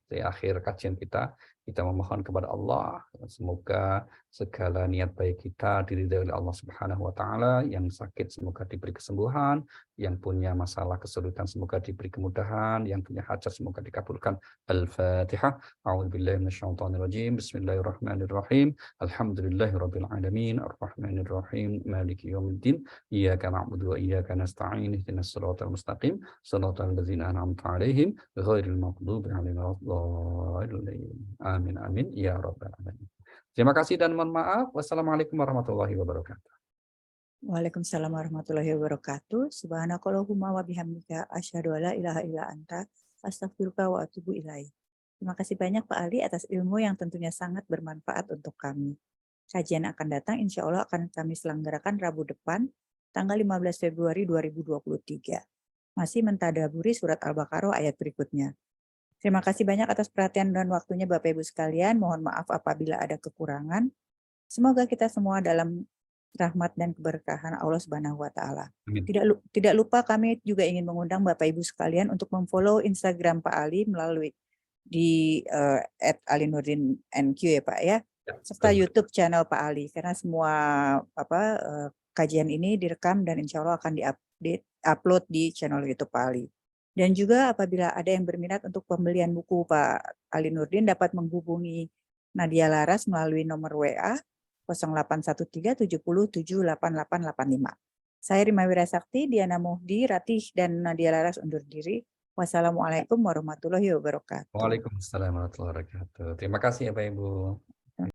di akhir kajian kita memohon kepada Allah, semoga segala niat baik kita diridhai oleh Allah Subhanahu wa taala, yang sakit semoga diberi kesembuhan, yang punya masalah kesulitan semoga diberi kemudahan, yang punya hajat semoga dikabulkan. Al-Fatihah. A'udzubillahi minasyaitonir rajim. Bismillahirrahmanirrahim. Alhamdulillahirabbil alamin, arrahmanirrahim, maliki yaumiddin. Iyyaka na'budu wa iyyaka nasta'in. Ihdinas siratal mustaqim, shiratal ladzina an'amta 'alaihim ghairil maghdubi 'alaihim waladdallin. Amin amin ya rabbal alamin. Terima kasih dan mohon maaf. Wassalamualaikum warahmatullahi wabarakatuh. Waalaikumsalam warahmatullahi wabarakatuh. Subhanakallahumma wa bihamdika asyhadu an la ilaha illa anta astaghfiruka wa atubu ilaik. Terima kasih banyak Pak Ali atas ilmu yang tentunya sangat bermanfaat untuk kami. Kajian akan datang insya Allah akan kami selenggarakan Rabu depan, tanggal 15 Februari 2023. Masih mentadaburi surat Al-Baqarah ayat berikutnya. Terima kasih banyak atas perhatian dan waktunya Bapak Ibu sekalian. Mohon maaf apabila ada kekurangan. Semoga kita semua dalam rahmat dan keberkahan Allah Subhanahu wa taala. Amin. Tidak lupa kami juga ingin mengundang Bapak Ibu sekalian untuk memfollow Instagram Pak Ali melalui di @alinurdin_nq ya Pak ya, Ya, serta betul. YouTube channel Pak Ali, karena semua kajian ini direkam dan insya Allah akan upload di channel YouTube Pak Ali. Dan juga apabila ada yang berminat untuk pembelian buku Pak Ali Nurdin dapat menghubungi Nadia Laras melalui nomor WA 081370788885. Saya Rima Wirasakti, Diana Muhdi, Ratih, dan Nadia Laras undur diri. Wassalamualaikum warahmatullahi wabarakatuh. Waalaikumsalam warahmatullahi wabarakatuh. Terima kasih ya Pak Ibu.